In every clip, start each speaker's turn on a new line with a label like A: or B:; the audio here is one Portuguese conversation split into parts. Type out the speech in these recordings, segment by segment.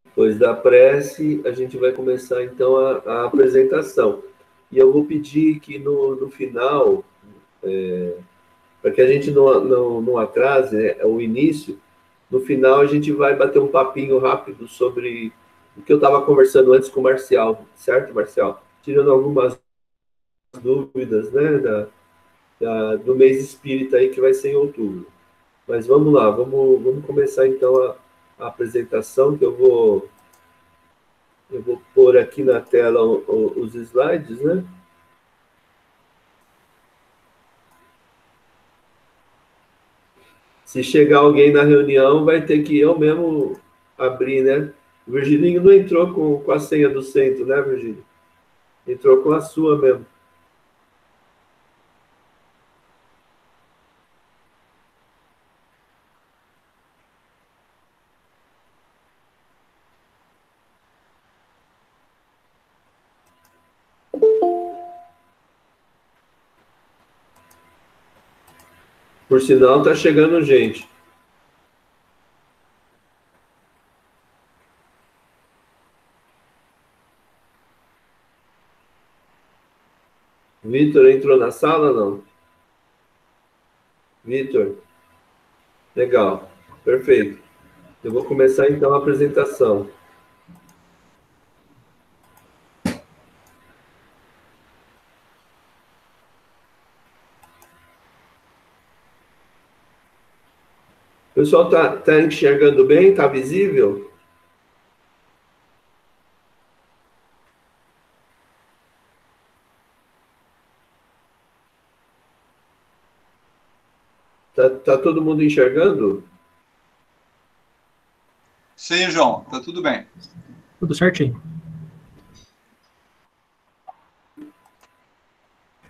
A: Depois da prece, a gente vai começar, então, a apresentação. E eu vou pedir que no final, para que a gente não atrase, né, o início, no final a gente vai bater um papinho rápido sobre o que eu estava conversando antes com o Marcial, certo, Marcial? Tirando algumas dúvidas, né, do mês espírita aí, que vai ser em outubro. Mas vamos lá, vamos começar então a apresentação, que eu vou pôr aqui na tela os slides, né? Se chegar alguém na reunião, vai ter que eu mesmo abrir, né? O Virgilinho não entrou com a senha do centro, né, Virgílio? Entrou com a sua mesmo. Por sinal, tá chegando gente. Vitor entrou na sala, não? Vitor, legal, perfeito. Eu vou começar então a apresentação. O pessoal tá enxergando bem? Tá visível? Tá todo mundo enxergando?
B: Sim, João, tá tudo bem.
C: Tudo certinho.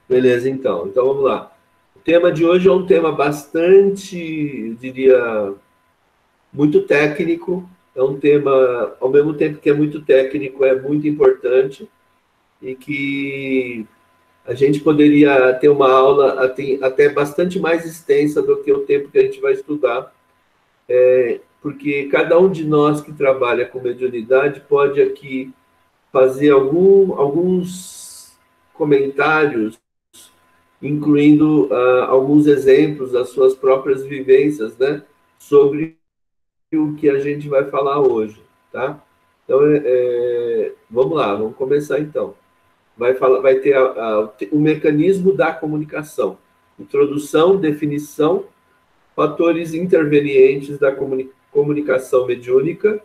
A: Beleza, então. Então vamos lá. O tema de hoje é um tema bastante, eu diria, muito técnico. É um tema, ao mesmo tempo que é muito técnico, é muito importante, e que a gente poderia ter uma aula até bastante mais extensa do que o tempo que a gente vai estudar, porque cada um de nós que trabalha com mediunidade pode aqui fazer alguns comentários, incluindo alguns exemplos das suas próprias vivências, né, sobre o que a gente vai falar hoje, tá? Então, vamos lá, vamos começar então. Vai ter o mecanismo da comunicação, introdução, definição, fatores intervenientes da comunicação mediúnica,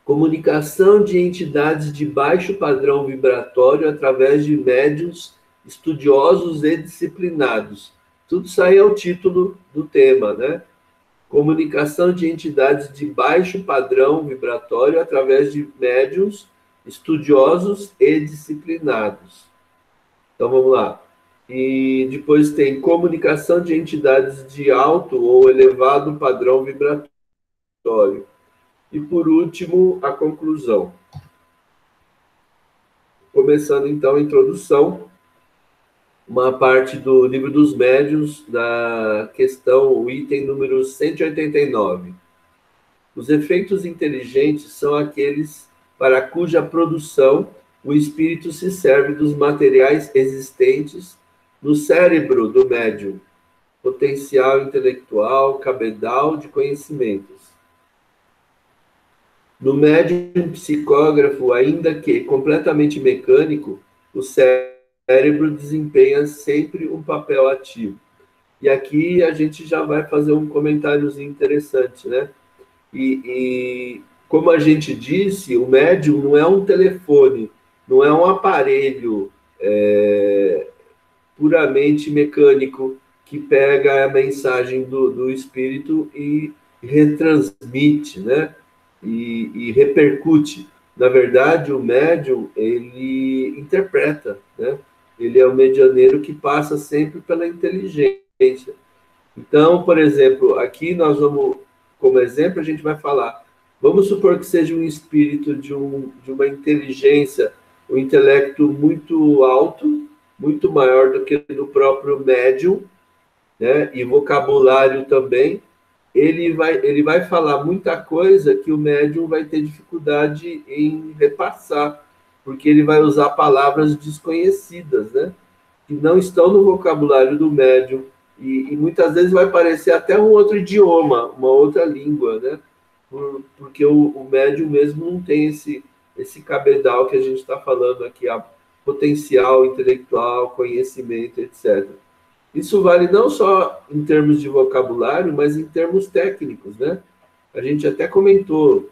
A: comunicação de entidades de baixo padrão vibratório através de médiuns estudiosos e disciplinados. Tudo isso aí é o título do tema, né? Comunicação de entidades de baixo padrão vibratório através de médiuns estudiosos e disciplinados. Então vamos lá. E depois tem comunicação de entidades de alto ou elevado padrão vibratório. E por último, a conclusão. Começando então a introdução, uma parte do Livro dos Médiuns, da questão, o item número 189. Os efeitos inteligentes são aqueles para cuja produção o espírito se serve dos materiais existentes no cérebro do médium, potencial intelectual, cabedal de conhecimentos. No médium psicógrafo, ainda que completamente mecânico, o cérebro desempenha sempre um papel ativo. E aqui a gente já vai fazer um comentáriozinho interessante, né? E como a gente disse, o médium não é um telefone, não é um aparelho puramente mecânico que pega a mensagem do espírito e retransmite, né? E repercute. Na verdade, o médium, ele interpreta, né? Ele é o medianeiro que passa sempre pela inteligência. Então, por exemplo, aqui nós vamos, como exemplo, a gente vai falar, vamos supor que seja um espírito de uma inteligência, um intelecto muito alto, muito maior do que do próprio médium, né, e vocabulário também, ele vai falar muita coisa que o médium vai ter dificuldade em repassar, porque ele vai usar palavras desconhecidas, né, que não estão no vocabulário do médium, e muitas vezes vai parecer até um outro idioma, uma outra língua, né, porque o médium mesmo não tem esse cabedal que a gente está falando aqui, a potencial intelectual, conhecimento, etc. Isso vale não só em termos de vocabulário, mas em termos técnicos, né? A gente até comentou,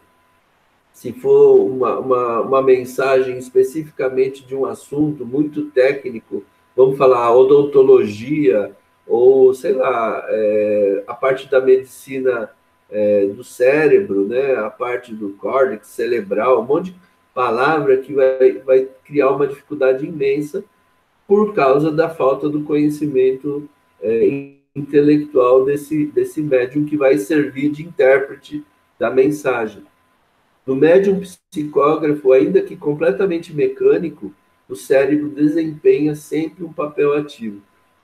A: se for uma mensagem especificamente de um assunto muito técnico, vamos falar odontologia, ou, sei lá, a parte da medicina do cérebro, né? A parte do córtex cerebral, um monte de palavra que vai criar uma dificuldade imensa por causa da falta do conhecimento intelectual desse médium que vai servir de intérprete da mensagem. No médium psicógrafo, ainda que completamente mecânico, o cérebro desempenha sempre um papel ativo.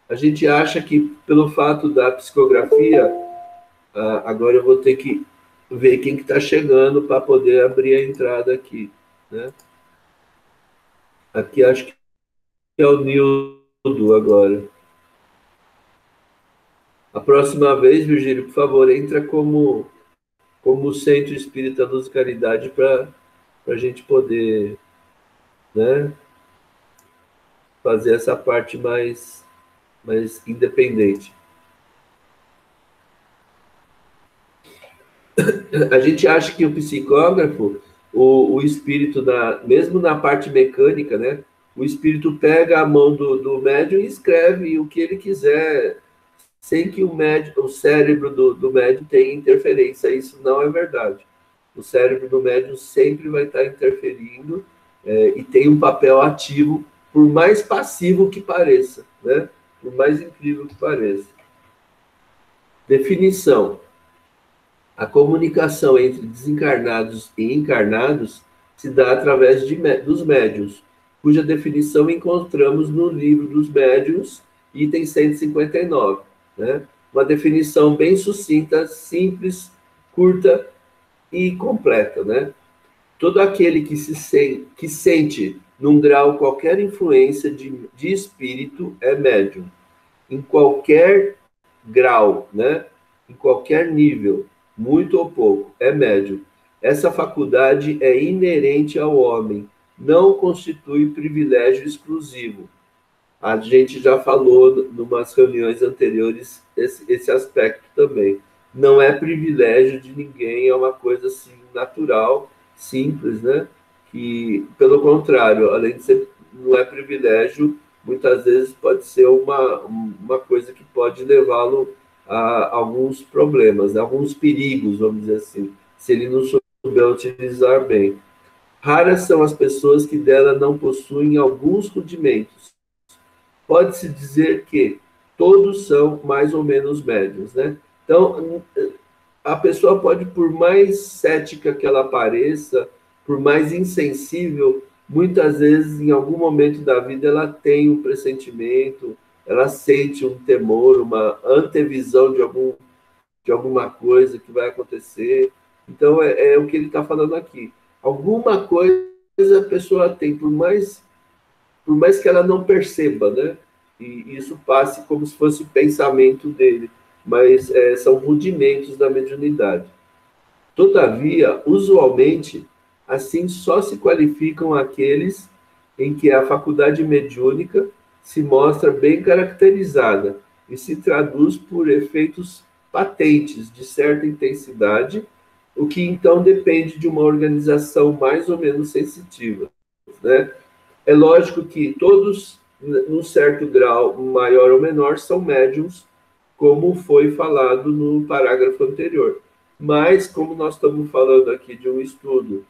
A: A gente acha que, pelo fato da psicografia, agora eu vou ter que ver quem que está chegando para poder abrir a entrada aqui, né? Aqui acho que é o Nildo agora. A próxima vez, Virgílio, por favor, entra como Centro Espírita Luz e Caridade para a gente poder, né, fazer essa parte mais independente. A gente acha que o psicógrafo, o espírito, mesmo na parte mecânica, né, o espírito pega a mão do médium e escreve o que ele quiser, sem que o cérebro do médium tenha interferência. Isso não é verdade. O cérebro do médium sempre vai estar interferindo e tem um papel ativo, por mais passivo que pareça, né? Por mais incrível que pareça. Definição. A comunicação entre desencarnados e encarnados se dá através dos médiuns, cuja definição encontramos no livro dos médiuns, item 159. Né? Uma definição bem sucinta, simples, curta e completa. Né? Todo aquele que sente num grau qualquer influência de espírito é médium. Em qualquer grau, né? Em qualquer nível, muito ou pouco, é médium. Essa faculdade é inerente ao homem, não constitui privilégio exclusivo. A gente já falou em umas reuniões anteriores esse aspecto também. Não é privilégio de ninguém, é uma coisa assim natural, simples, né? Que, pelo contrário, além de ser, não é privilégio, muitas vezes pode ser uma coisa que pode levá-lo a alguns problemas, a alguns perigos, vamos dizer assim, se ele não souber utilizar bem. Raras são as pessoas que dela não possuem alguns rudimentos. Pode-se dizer que todos são mais ou menos médios, né? Então, a pessoa pode, por mais cética que ela pareça, por mais insensível, muitas vezes, em algum momento da vida, ela tem um pressentimento, ela sente um temor, uma antevisão de alguma coisa que vai acontecer. Então, é o que ele está falando aqui. Alguma coisa a pessoa tem, por mais que ela não perceba, né? E isso passe como se fosse o pensamento dele, mas são rudimentos da mediunidade. Todavia, usualmente, assim só se qualificam aqueles em que a faculdade mediúnica se mostra bem caracterizada e se traduz por efeitos patentes de certa intensidade, o que então depende de uma organização mais ou menos sensitiva, né? É lógico que todos, num certo grau, maior ou menor, são médiums, como foi falado no parágrafo anterior. Mas, como nós estamos falando aqui de um estudo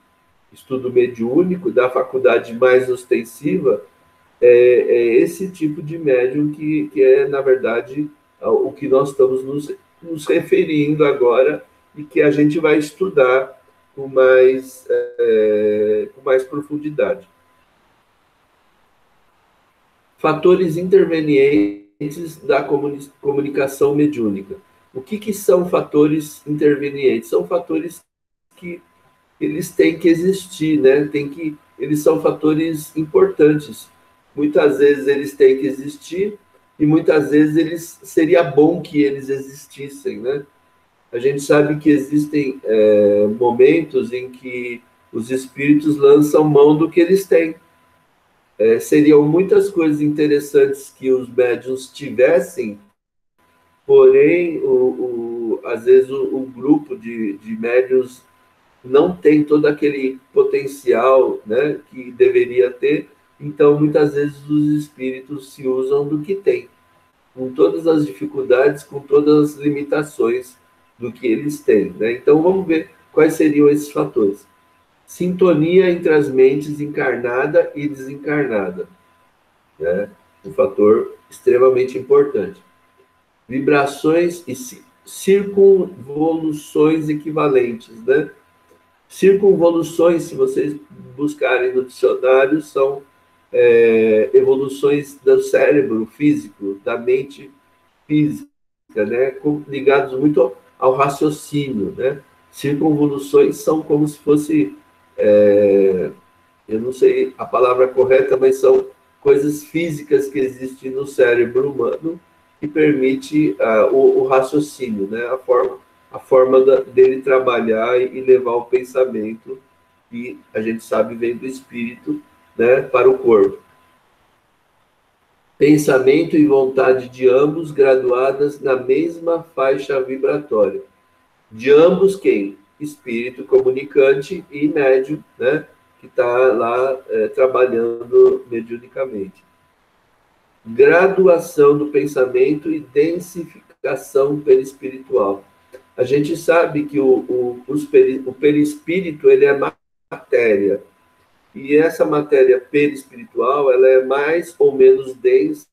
A: mediúnico, da faculdade mais ostensiva, é esse tipo de médium que é, na verdade, o que nós estamos nos referindo agora e que a gente vai estudar com mais profundidade. Fatores intervenientes da comunicação mediúnica. O que são fatores intervenientes? São fatores que eles têm que existir, né? Eles são fatores importantes. Muitas vezes eles têm que existir e muitas vezes seria bom que eles existissem, né? A gente sabe que existem momentos em que os espíritos lançam mão do que eles têm. Seriam muitas coisas interessantes que os médiuns tivessem, porém, às vezes, o grupo de médiuns não tem todo aquele potencial, né, que deveria ter, então, muitas vezes, os espíritos se usam do que tem, com todas as dificuldades, com todas as limitações do que eles têm, né? Então, vamos ver quais seriam esses fatores. Sintonia entre as mentes encarnada e desencarnada, né? Um fator extremamente importante. Vibrações e circunvoluções equivalentes, né? Circunvoluções, se vocês buscarem no dicionário, são evoluções do cérebro físico, da mente física, né? Ligados muito ao raciocínio, né? Circunvoluções são como se fosse, eu não sei a palavra correta, mas são coisas físicas que existem no cérebro humano que permite o raciocínio, né? A forma dele trabalhar e levar o pensamento, que a gente sabe vem do espírito, né, para o corpo. Pensamento e vontade de ambos graduadas na mesma faixa vibratória. De ambos quem? Espírito comunicante e médium, né, que está lá trabalhando mediunicamente. Graduação do pensamento e densificação perispiritual. A gente sabe que o perispírito ele é matéria, e essa matéria perispiritual ela é mais ou menos densa,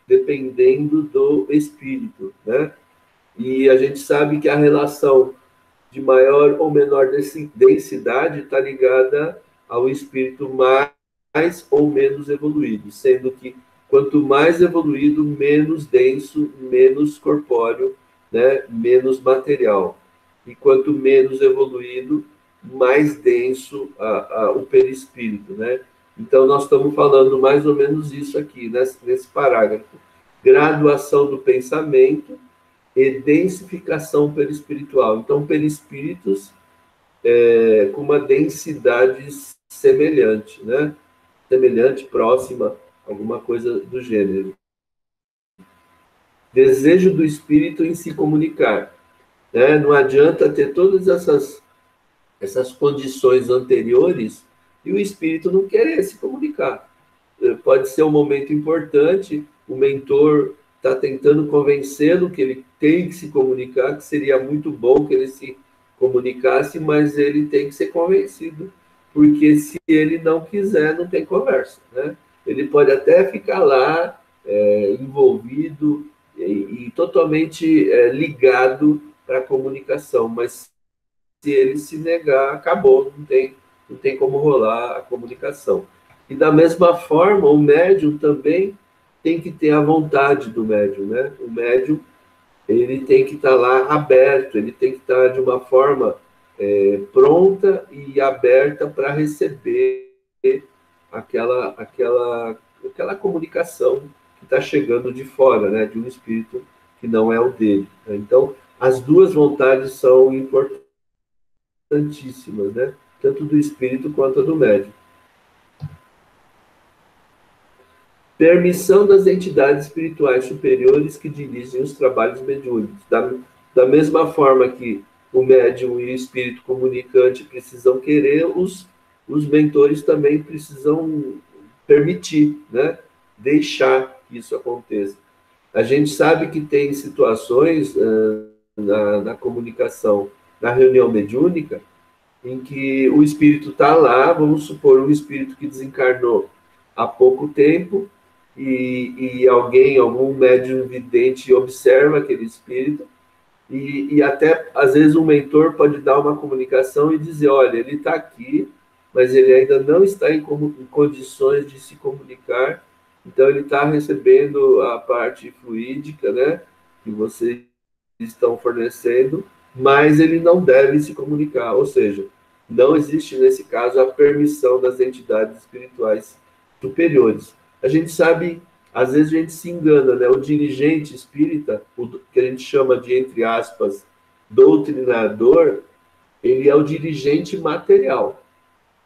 A: dependendo do espírito, né? E a gente sabe que a relação de maior ou menor densidade está ligada ao espírito mais ou menos evoluído, sendo que quanto mais evoluído, menos denso, menos corpóreo, né? Menos material. E quanto menos evoluído, mais denso o perispírito, né? Então, nós estamos falando mais ou menos isso aqui, nesse parágrafo. Graduação do pensamento e densificação perispiritual. Então, perispíritos com uma densidade semelhante, né? Semelhante, próxima, alguma coisa do gênero. Desejo do espírito em se comunicar, né? Não adianta ter todas essas condições anteriores e o espírito não querer se comunicar. Pode ser um momento importante, o mentor está tentando convencê-lo que ele tem que se comunicar, que seria muito bom que ele se comunicasse, mas ele tem que ser convencido, porque se ele não quiser, não tem conversa, né? Ele pode até ficar lá envolvido e totalmente ligado para a comunicação, mas se ele se negar, acabou, não tem como rolar a comunicação. E da mesma forma, o médium também tem que ter a vontade do médium, né? O médium, ele tem que estar lá aberto, ele tem que estar de uma forma pronta e aberta para receber aquela comunicação que está chegando de fora, né? De um espírito que não é o dele. Então, as duas vontades são importantíssimas, né? Tanto do espírito quanto do médium. Permissão das entidades espirituais superiores que dirigem os trabalhos mediúnicos. Da mesma forma que o médium e o espírito comunicante precisam querer, os mentores também precisam permitir, né? Deixar que isso aconteça. A gente sabe que tem situações na comunicação, na reunião mediúnica, em que o espírito está lá, vamos supor, um espírito que desencarnou há pouco tempo, e algum médium vidente observa aquele espírito, e até, às vezes, um mentor pode dar uma comunicação e dizer, olha, ele está aqui, mas ele ainda não está em condições de se comunicar, Então, ele está recebendo a parte fluídica, né, que vocês estão fornecendo, mas ele não deve se comunicar, ou seja, não existe, nesse caso, a permissão das entidades espirituais superiores. A gente sabe, às vezes a gente se engana, né? O dirigente espírita, o que a gente chama de, entre aspas, doutrinador, ele é o dirigente material.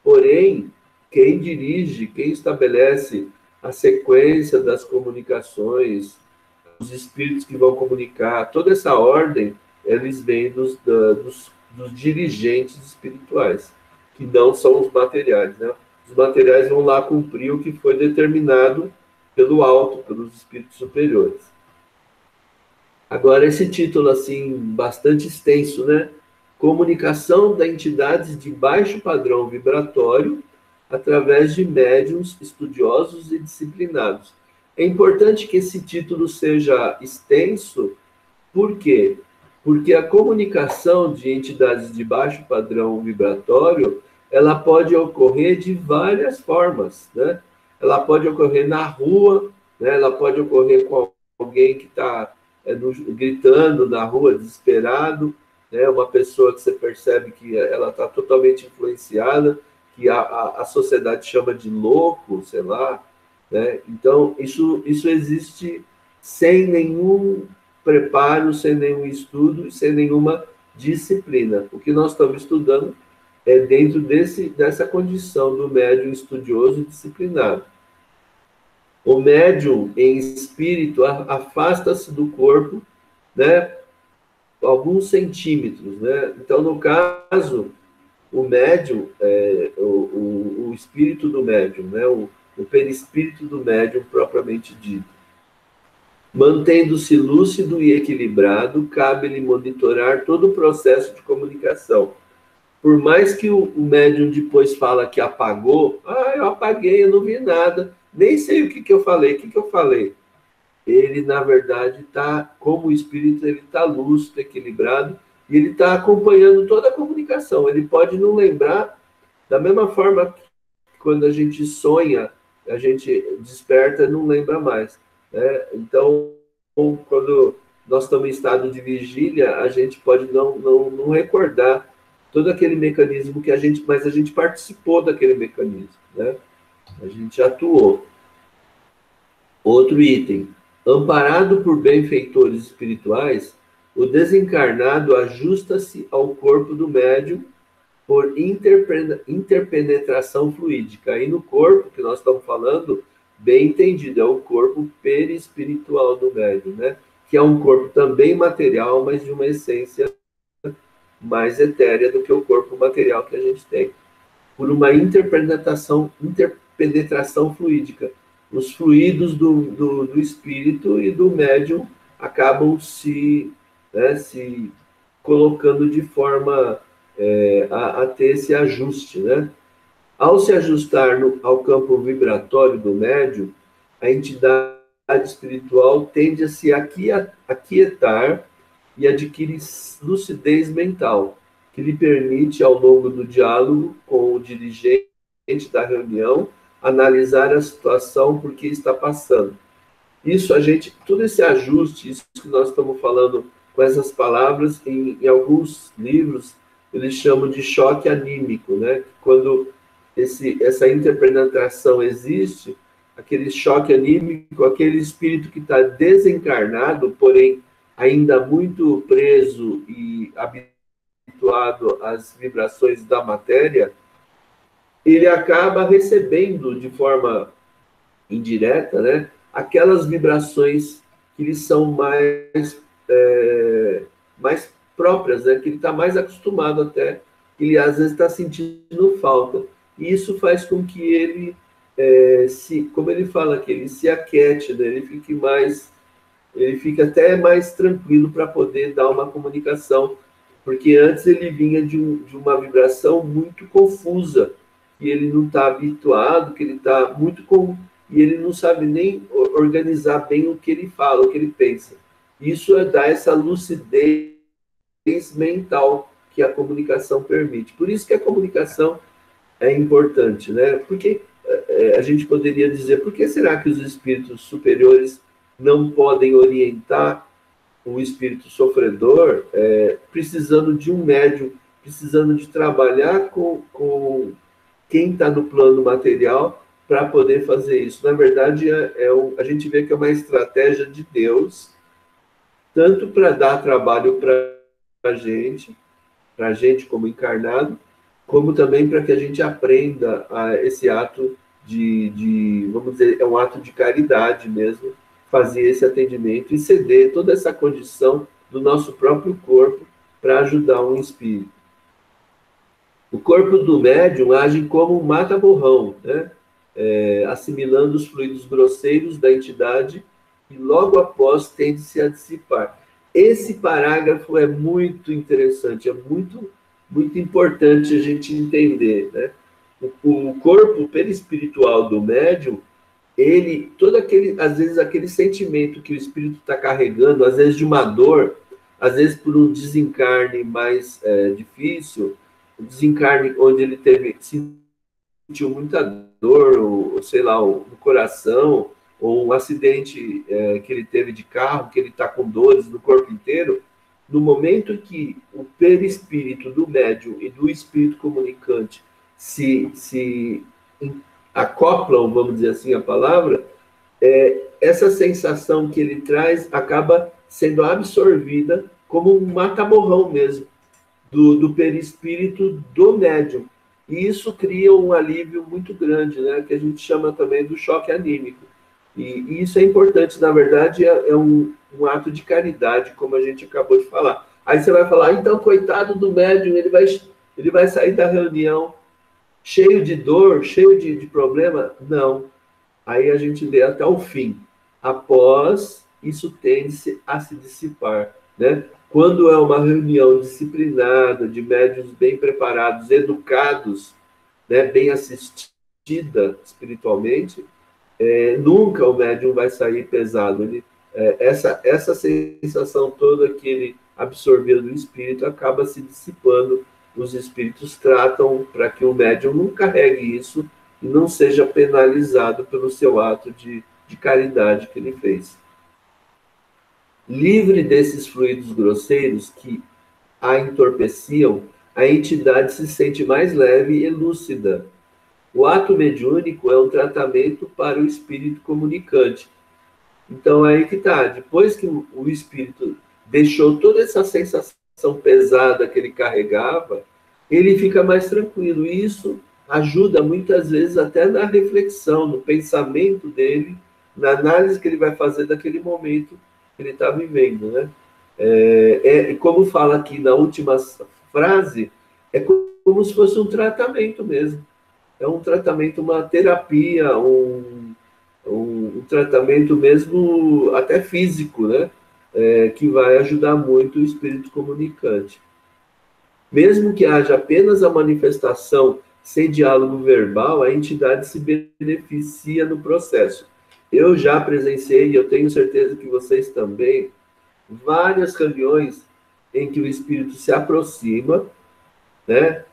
A: Porém, quem dirige, quem estabelece a sequência das comunicações, os espíritos que vão comunicar, toda essa ordem, eles vêm dos dirigentes espirituais, que não são os materiais, né? Os materiais vão lá cumprir o que foi determinado pelo alto, pelos espíritos superiores. Agora, esse título, assim, bastante extenso, né? Comunicação da entidades de baixo padrão vibratório através de médiuns estudiosos e disciplinados. É importante que esse título seja extenso, por quê? Porque a comunicação de entidades de baixo padrão vibratório, ela pode ocorrer de várias formas, né? Ela pode ocorrer na rua, né? Ela pode ocorrer com alguém que está gritando na rua, desesperado, né? Uma pessoa que você percebe que ela está totalmente influenciada, que a sociedade chama de louco, sei lá, né? Então, isso existe sem nenhum preparo, sem nenhum estudo, sem nenhuma disciplina. O que nós estamos estudando é dentro dessa condição do médium estudioso e disciplinado. O médium em espírito afasta-se do corpo, né, alguns centímetros, né? Então, no caso, o médium, o espírito do médium, né, o perispírito do médium propriamente dito, mantendo-se lúcido e equilibrado, cabe-lhe monitorar todo o processo de comunicação. Por mais que o médium depois fala que apagou, eu apaguei, eu não vi nada, nem sei o que eu falei, o que eu falei. Ele, na verdade, está, como o espírito, ele está lúcido, equilibrado, e ele está acompanhando toda a comunicação. Ele pode não lembrar, da mesma forma que quando a gente sonha, a gente desperta e não lembra mais, né? Então, quando nós estamos em estado de vigília, a gente pode não recordar todo aquele mecanismo que mas a gente participou daquele mecanismo, né? A gente atuou. Outro item. Amparado por benfeitores espirituais, o desencarnado ajusta-se ao corpo do médium por interpenetração fluídica. Aí no corpo, que nós estamos falando, bem entendido, é o corpo perispiritual do médium, né? Que é um corpo também material, mas de uma essência mais etérea do que o corpo material que a gente tem. Por uma interpenetração fluídica. Os fluidos do espírito e do médium acabam se colocando de forma a ter esse ajuste, né? Ao se ajustar ao campo vibratório do médium, a entidade espiritual tende a se aquietar e adquire lucidez mental, que lhe permite, ao longo do diálogo com o dirigente da reunião, analisar a situação por que está passando. Todo esse ajuste, isso que nós estamos falando com essas palavras, em alguns livros, eles chamam de choque anímico, né? Quando essa interpenetração existe, aquele choque anímico, aquele espírito que está desencarnado, porém ainda muito preso e habituado às vibrações da matéria, ele acaba recebendo de forma indireta, né, aquelas vibrações que lhe são mais próprias, né, que ele está mais acostumado até, que ele às vezes está sentindo falta. E isso faz com que ele, como ele fala, que ele se aquiete, né, ele fica até mais tranquilo para poder dar uma comunicação, porque antes ele vinha de uma vibração muito confusa, que ele não está habituado, que ele está e ele não sabe nem organizar bem o que ele fala, o que ele pensa. Isso dá essa lucidez mental que a comunicação permite. Por isso que a comunicação é importante, né? Porque a gente poderia dizer, por que será que os espíritos superiores não podem orientar o espírito sofredor, precisando de um médium, precisando de trabalhar com quem está no plano material para poder fazer isso? Na verdade, a gente vê que é uma estratégia de Deus, tanto para dar trabalho para a gente como encarnado, como também para que a gente aprenda esse ato vamos dizer, é um ato de caridade mesmo, fazer esse atendimento e ceder toda essa condição do nosso próprio corpo para ajudar um espírito. O corpo do médium age como um mata-borrão, né? Assimilando os fluidos grosseiros da entidade e logo após tende-se a dissipar. Esse parágrafo é muito interessante, é muito, muito importante a gente entender, né? O corpo perispiritual do médium, às vezes aquele sentimento que o espírito está carregando, às vezes de uma dor, às vezes por um desencarne mais difícil, um desencarne onde ele sentiu muita dor, ou sei lá, no coração, ou um acidente que ele teve de carro, que ele está com dores no corpo inteiro. No momento que o perispírito do médium e do espírito comunicante se acoplam, vamos dizer assim a palavra, essa sensação que ele traz acaba sendo absorvida como um mata-borrão mesmo, do perispírito do médium. E isso cria um alívio muito grande, né, que a gente chama também do choque anímico. E isso é importante, na verdade, é um ato de caridade, como a gente acabou de falar. Aí você vai falar, então, coitado do médium, ele vai sair da reunião cheio de dor, cheio de problema? Não. Aí a gente lê até o fim. Após, isso tende a se dissipar, né? Quando é uma reunião disciplinada, de médiuns bem preparados, educados, né, bem assistida espiritualmente, nunca o médium vai sair pesado. Essa sensação toda que ele absorveu do espírito acaba se dissipando. Os espíritos tratam para que o médium não carregue isso e não seja penalizado pelo seu ato de caridade que ele fez. Livre desses fluidos grosseiros que a entorpeciam, a entidade se sente mais leve e lúcida. O ato mediúnico é um tratamento para o espírito comunicante. Então, aí que está. Depois que o espírito deixou toda essa sensação pesada que ele carregava, ele fica mais tranquilo. E isso ajuda muitas vezes até na reflexão, no pensamento dele, na análise que ele vai fazer daquele momento que ele está vivendo, né? Como fala aqui na última frase, é como se fosse um tratamento mesmo. É um tratamento, uma terapia, um tratamento mesmo até físico, né? Que vai ajudar muito o espírito comunicante. Mesmo que haja apenas a manifestação sem diálogo verbal, a entidade se beneficia no processo. Eu já presenciei, e eu tenho certeza que vocês também, várias reuniões em que o espírito se aproxima, né?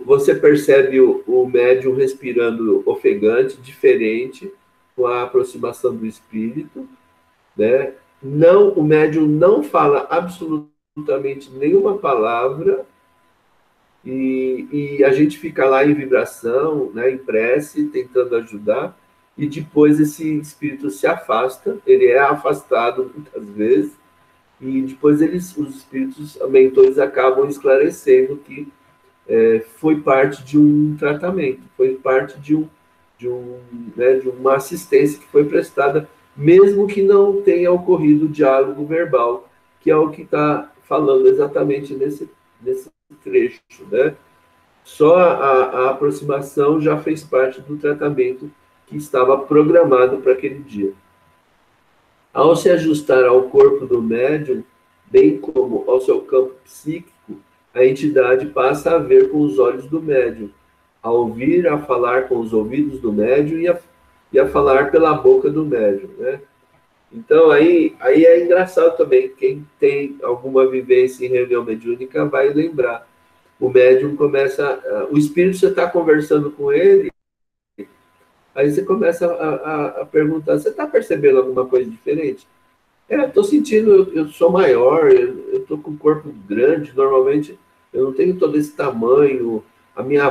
A: Você percebe o médium respirando ofegante, diferente, com a aproximação do espírito, né? O médium não fala absolutamente nenhuma palavra, e a gente fica lá em vibração, né, em prece, tentando ajudar, e depois esse espírito se afasta, ele é afastado muitas vezes, e depois os espíritos mentores acabam esclarecendo que foi parte de um tratamento, foi parte de uma assistência que foi prestada, mesmo que não tenha ocorrido diálogo verbal, que é o que está falando exatamente nesse trecho, né? Só a aproximação já fez parte do tratamento que estava programado para aquele dia. Ao se ajustar ao corpo do médium, bem como ao seu campo psíquico, a entidade passa a ver com os olhos do médium, a ouvir, a falar com os ouvidos do médium e a falar pela boca do médium, né? Então, aí é engraçado também, quem tem alguma vivência em reunião mediúnica vai lembrar. O médium começa, o espírito, você está conversando com ele, Aí você começa a perguntar, você está percebendo alguma coisa diferente? Estou sentindo, eu sou maior, eu estou com o corpo grande, normalmente eu não tenho todo esse tamanho, a minha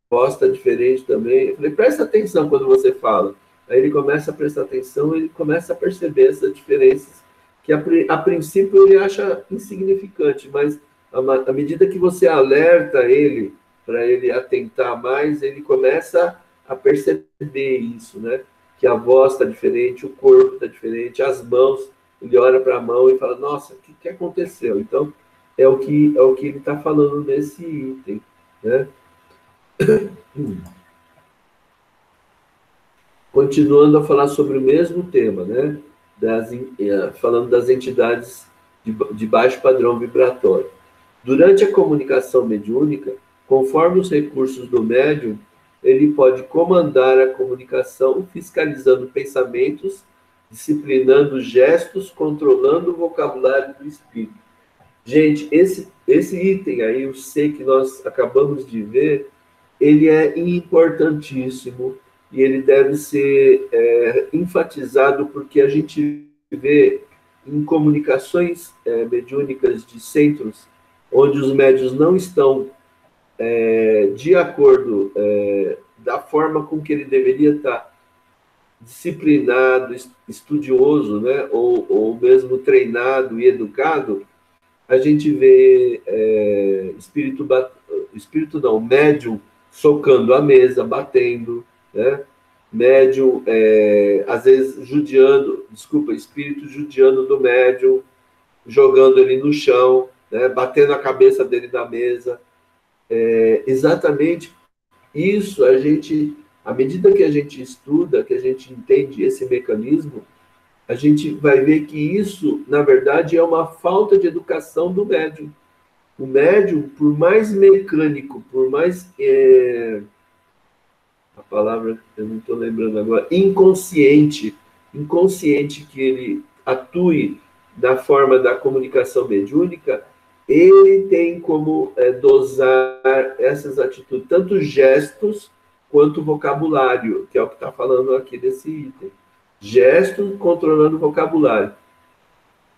A: voz está diferente também. Eu falei, presta atenção quando você fala. Aí ele começa a prestar atenção, ele começa a perceber essas diferenças, que a princípio ele acha insignificante, mas à medida que você alerta ele, para ele atentar mais, ele começa a perceber isso, né? Que a voz está diferente, o corpo está diferente, as mãos, ele olha para a mão e fala, nossa, o que aconteceu? Então, é o que ele está falando nesse item, né? Continuando a falar sobre o mesmo tema, né? Falando das entidades de baixo padrão vibratório. Durante a comunicação mediúnica, conforme os recursos do médium, ele pode comandar a comunicação, fiscalizando pensamentos, disciplinando gestos, controlando o vocabulário do espírito. Gente, esse item aí, o C que nós acabamos de ver, ele é importantíssimo e ele deve ser enfatizado porque a gente vê em comunicações mediúnicas de centros onde os médios não estão de acordo da forma com que ele deveria estar disciplinado, estudioso, né, ou mesmo treinado e educado, a gente vê espírito não, médium socando a mesa, batendo, né? Médium, às vezes, espírito judiando do médium, jogando ele no chão, né? Batendo a cabeça dele na mesa. Exatamente isso, à medida que a gente estuda, que a gente entende esse mecanismo, a gente vai ver que isso, na verdade, é uma falta de educação do médium. O médium, por mais mecânico, por mais... a palavra, eu não estou lembrando agora, inconsciente que ele atue da forma da comunicação mediúnica, ele tem como dosar essas atitudes, tanto gestos quanto vocabulário, que é o que está falando aqui desse item. Gestos controlando o vocabulário.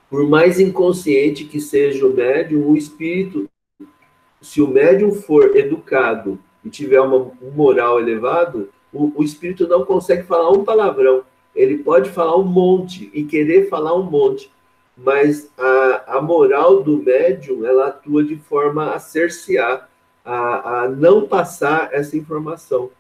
A: Por mais inconsciente que seja o médium, o espírito, se o médium for educado e tiver um moral elevado, o espírito não consegue falar um palavrão. Ele pode falar um monte e querer falar um monte, mas a moral do médium, ela atua de forma a cercear, a não passar essa informação.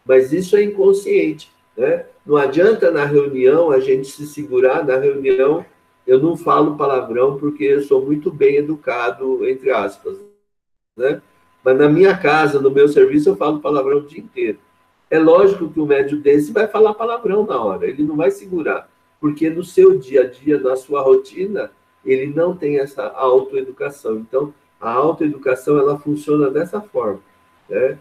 A: Mas isso é inconsciente, né? Não adianta na reunião a gente se segurar, na reunião eu não falo palavrão porque eu sou muito bem educado, entre aspas, né? Mas na minha casa, no meu serviço, eu falo palavrão o dia inteiro. É lógico que o médium desse vai falar palavrão na hora, ele não vai segurar, porque no seu dia a dia, na sua rotina, ele não tem essa autoeducação. Então, a autoeducação, ela funciona dessa forma, né?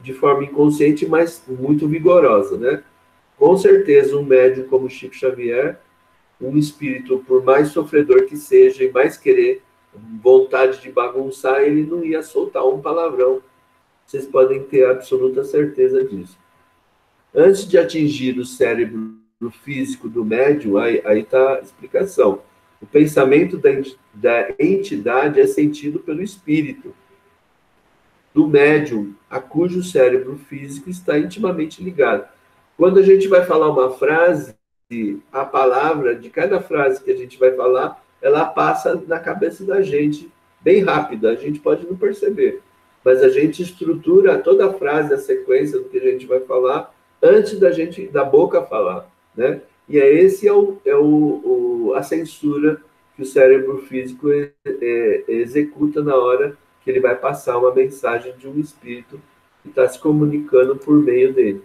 A: De forma inconsciente, mas muito vigorosa, né? Com certeza, um médium como Chico Xavier, um espírito, por mais sofredor que seja, e mais querer, vontade de bagunçar, ele não ia soltar um palavrão. Vocês podem ter absoluta certeza disso. Antes de atingir o cérebro físico do médium, aí está a explicação. O pensamento da entidade é sentido pelo espírito do médium, a cujo cérebro físico está intimamente ligado. Quando a gente vai falar uma frase, a palavra de cada frase que a gente vai falar, ela passa na cabeça da gente bem rápido, a gente pode não perceber, mas a gente estrutura toda a frase, a sequência do que a gente vai falar antes da boca falar, né? E esse a censura que o cérebro físico executa na hora que ele vai passar uma mensagem de um espírito que está se comunicando por meio dele.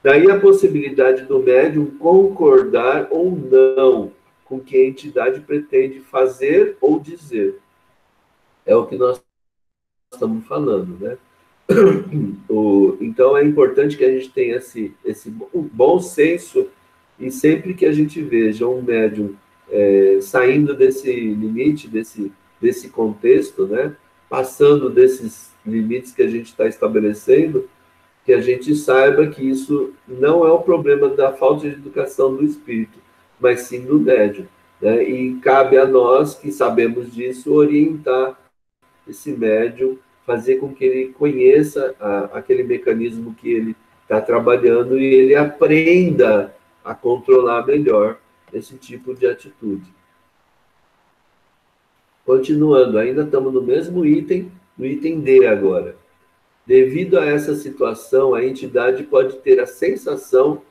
A: Daí a possibilidade do médium concordar ou não com o que a entidade pretende fazer ou dizer. É o que nós estamos falando, né? Então é importante que a gente tenha esse bom senso e sempre que a gente veja um médium saindo desse limite, desse contexto, né? Passando desses limites que a gente está estabelecendo, que a gente saiba que isso não é o problema da falta de educação do espírito, mas sim do médium, né? E cabe a nós, que sabemos disso, orientar esse médium, fazer com que ele conheça aquele mecanismo que ele está trabalhando e ele aprenda a controlar melhor esse tipo de atitude. Continuando, ainda estamos no mesmo item, no item D agora. Devido a essa situação, a entidade pode ter a sensação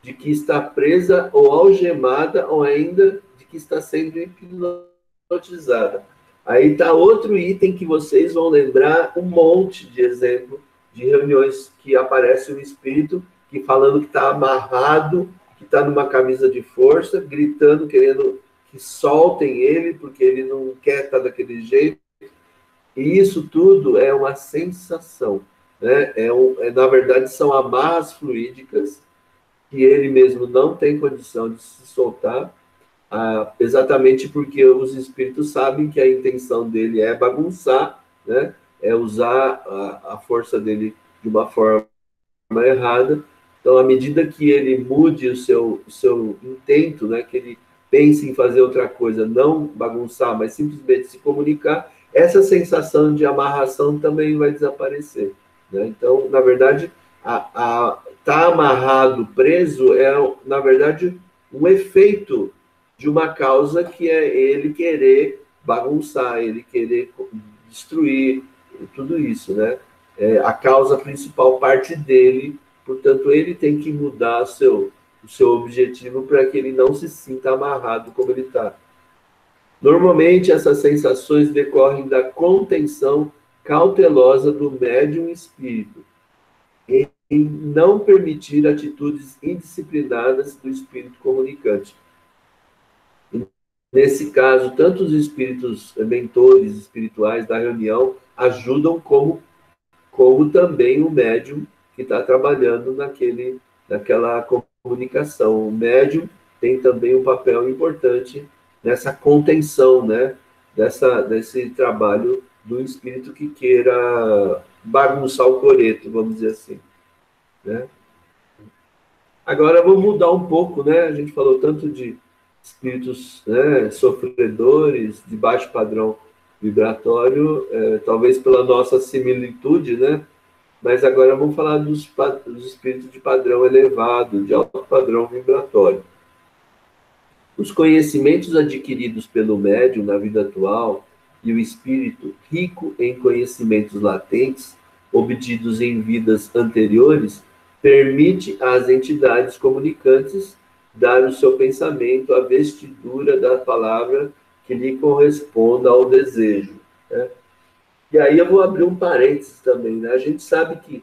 A: de que está presa ou algemada, ou ainda de que está sendo hipnotizada. Aí está outro item que vocês vão lembrar, um monte de exemplo de reuniões que aparece um espírito que falando que está amarrado, que está numa camisa de força, gritando, querendo que soltem ele, porque ele não quer estar daquele jeito. E isso tudo é uma sensação, né? Na verdade, são amarras fluídicas que ele mesmo não tem condição de se soltar, exatamente porque os espíritos sabem que a intenção dele é bagunçar, né? É usar a força dele de uma forma errada. Então, à medida que ele mude o seu intento, né? Que ele pense em fazer outra coisa, não bagunçar, mas simplesmente se comunicar, essa sensação de amarração também vai desaparecer, né? Então, na verdade, tá amarrado, preso, na verdade, um efeito de uma causa que é ele querer bagunçar, ele querer destruir, tudo isso, né? A causa principal parte dele, portanto, ele tem que mudar o seu objetivo para que ele não se sinta amarrado como ele está. Normalmente, essas sensações decorrem da contenção cautelosa do médium espírito, em não permitir atitudes indisciplinadas do espírito comunicante. Nesse caso, tanto os espíritos mentores espirituais da reunião ajudam, como também o médium que está trabalhando naquela comunicação. O médium tem também um papel importante nessa contenção, né? Desse trabalho do espírito que queira bagunçar o coreto, vamos dizer assim, né? Agora vamos mudar um pouco, né? A gente falou tanto de espíritos, né, sofredores, de baixo padrão vibratório, talvez pela nossa similitude, né? Mas agora vamos falar dos espíritos de padrão elevado, de alto padrão vibratório. Os conhecimentos adquiridos pelo médium na vida atual e o espírito rico em conhecimentos latentes, obtidos em vidas anteriores, permite às entidades comunicantes dar o seu pensamento à vestidura da palavra que lhe corresponda ao desejo, né? E aí eu vou abrir um parênteses também, né? A gente sabe que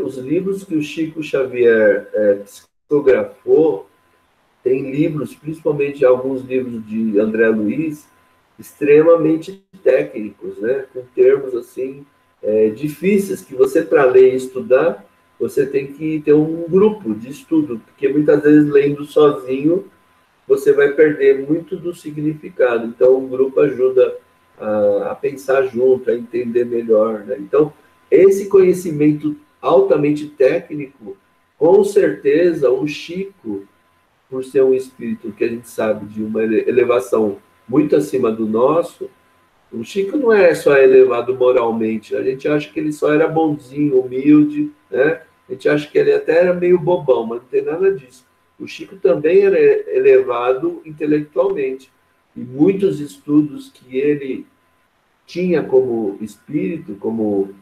A: os livros que o Chico Xavier psicografou, tem livros, principalmente alguns livros de André Luiz, extremamente técnicos, né? Com termos assim difíceis, que você, para ler e estudar, você tem que ter um grupo de estudo, porque muitas vezes lendo sozinho, você vai perder muito do significado. Então, o grupo ajuda a pensar junto, a entender melhor, né? Então, esse conhecimento altamente técnico, com certeza, o Chico, por ser um espírito que a gente sabe de uma elevação muito acima do nosso, o Chico não é só elevado moralmente, a gente acha que ele só era bonzinho, humilde, né? A gente acha que ele até era meio bobão, mas não tem nada disso. O Chico também era elevado intelectualmente. E muitos estudos que ele tinha como espírito, como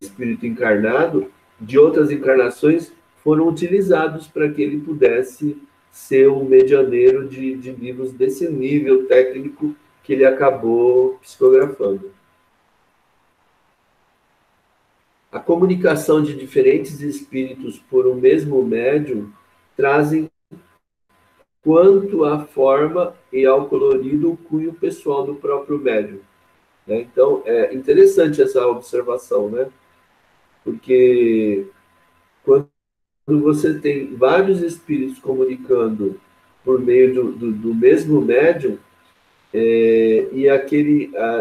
A: espírito encarnado, de outras encarnações, foram utilizados para que ele pudesse ser um medianeiro de livros desse nível técnico que ele acabou psicografando. A comunicação de diferentes espíritos por um mesmo médium trazem, quanto à forma e ao colorido, o cunho pessoal do próprio médium, né? Então, é interessante essa observação, né? Porque quando você tem vários espíritos comunicando por meio do mesmo médium, e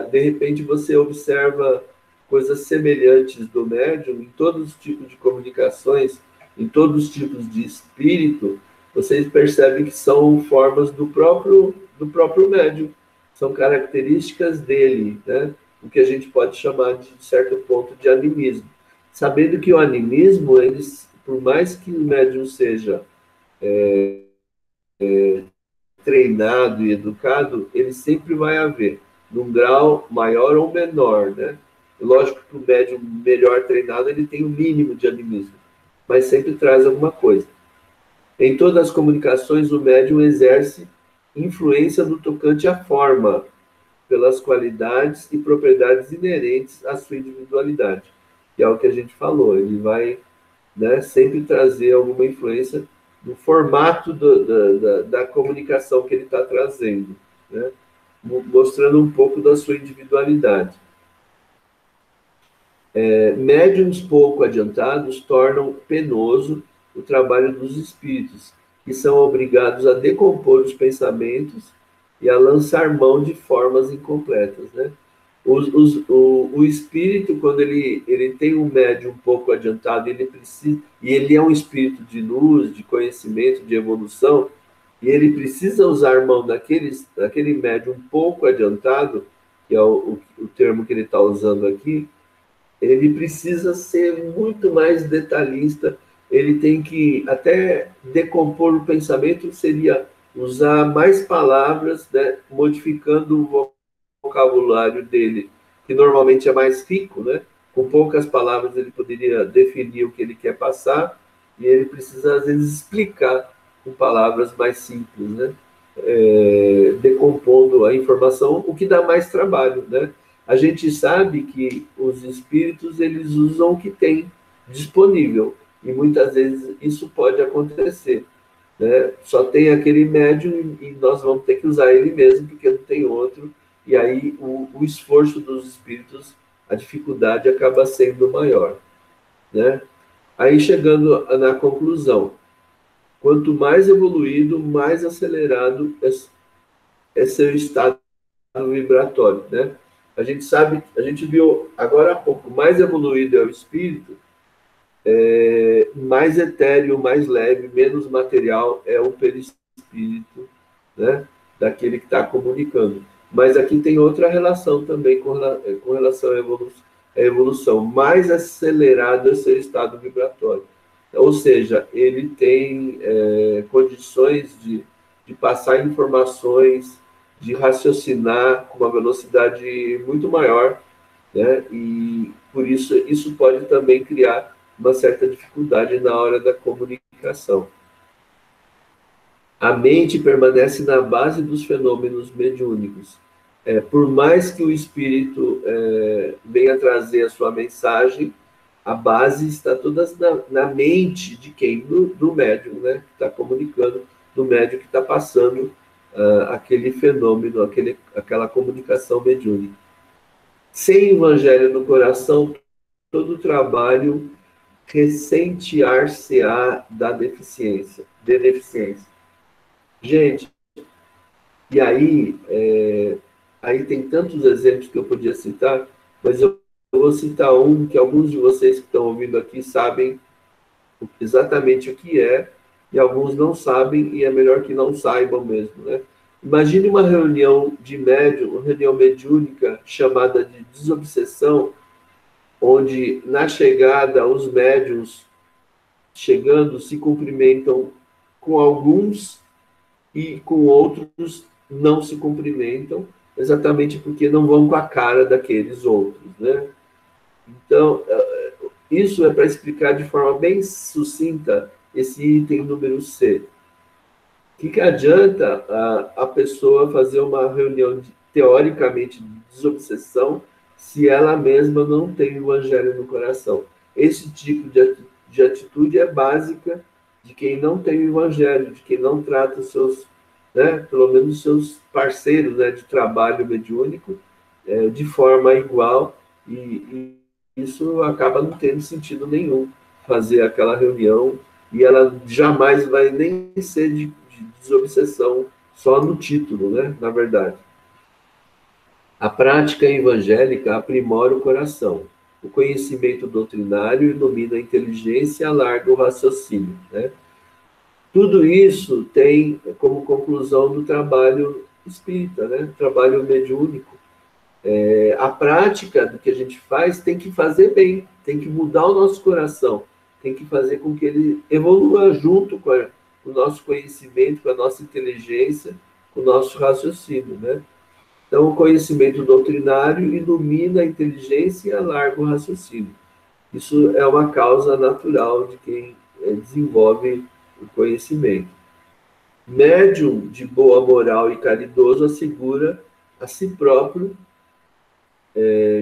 A: de repente você observa coisas semelhantes do médium, em todos os tipos de comunicações, em todos os tipos de espírito, vocês percebem que são formas do próprio médium, são características dele, né? O que a gente pode chamar, de certo ponto, de animismo. Sabendo que o animismo, por mais que o médium seja treinado e educado, ele sempre vai haver, num grau maior ou menor, né? Lógico que o médium melhor treinado, ele tem um mínimo de animismo, mas sempre traz alguma coisa. Em todas as comunicações, o médium exerce influência no tocante à forma, pelas qualidades e propriedades inerentes à sua individualidade, que é o que a gente falou, ele vai, né, sempre trazer alguma influência no formato da comunicação que ele está trazendo, né, mostrando um pouco da sua individualidade. Médiuns pouco adiantados tornam penoso o trabalho dos espíritos, que são obrigados a decompor os pensamentos e a lançar mão de formas incompletas, né? O espírito, quando ele tem um médium um pouco adiantado, ele é um espírito de luz, de conhecimento, de evolução, e ele precisa usar mão daquele médium um pouco adiantado, que é o termo que ele está usando aqui. Ele precisa ser muito mais detalhista, ele tem que até decompor o pensamento, seria usar mais palavras, né, modificando o vocabulário dele, que normalmente é mais rico, né? Com poucas palavras ele poderia definir o que ele quer passar, e ele precisa, às vezes, explicar com palavras mais simples, né? Decompondo a informação, o que dá mais trabalho, né? A gente sabe que os espíritos, eles usam o que tem disponível, e muitas vezes isso pode acontecer, né? Só tem aquele médium e nós vamos ter que usar ele mesmo, porque não tem outro, e aí o esforço dos espíritos, a dificuldade acaba sendo maior, né? Aí, chegando na conclusão, quanto mais evoluído, mais acelerado é seu estado vibratório, né? A gente sabe, a gente viu agora há pouco, mais evoluído é o espírito, mais etéreo, mais leve, menos material é o perispírito, né? Daquele que está comunicando. Mas aqui tem outra relação também com relação à evolução. Mais acelerado é o seu estado vibratório. Ou seja, ele tem condições de passar informações, de raciocinar com uma velocidade muito maior, né? E por isso pode também criar uma certa dificuldade na hora da comunicação. A mente permanece na base dos fenômenos mediúnicos. Por mais que o espírito venha trazer a sua mensagem, a base está toda na mente de quem? Do médium, né? Que está comunicando, do médium que está passando aquele fenômeno, aquela comunicação mediúnica. Sem evangelho no coração, todo trabalho ressentir-se-á de deficiência. Gente, e aí tem tantos exemplos que eu podia citar, mas eu vou citar um que alguns de vocês que estão ouvindo aqui sabem exatamente o que é, e alguns não sabem, e é melhor que não saibam mesmo, né? Imagine uma reunião de médium, uma reunião mediúnica chamada de desobsessão, onde, na chegada, os médiuns, chegando, se cumprimentam com alguns e com outros não se cumprimentam, exatamente porque não vão com a cara daqueles outros, né? Então, isso é para explicar de forma bem sucinta esse item número C. O que adianta a pessoa fazer uma reunião teoricamente de desobsessão se ela mesma não tem o evangelho no coração? Esse tipo de atitude é básica de quem não tem o evangelho, de quem não trata os seus, né, pelo menos os seus parceiros, né, de trabalho mediúnico de forma igual, e isso acaba não tendo sentido nenhum, fazer aquela reunião, e ela jamais vai nem ser de desobsessão, só no título, né, na verdade. A prática evangélica aprimora o coração. O conhecimento doutrinário ilumina a inteligência e alarga o raciocínio, né? Tudo isso tem como conclusão do trabalho espírita, né? Trabalho mediúnico. A prática do que a gente faz tem que fazer bem, tem que mudar o nosso coração, tem que fazer com que ele evolua junto com o nosso conhecimento, com a nossa inteligência, com o nosso raciocínio, né? Então, o conhecimento doutrinário ilumina a inteligência e alarga o raciocínio. Isso é uma causa natural de quem desenvolve o conhecimento. Médium de boa moral e caridoso assegura a si próprio,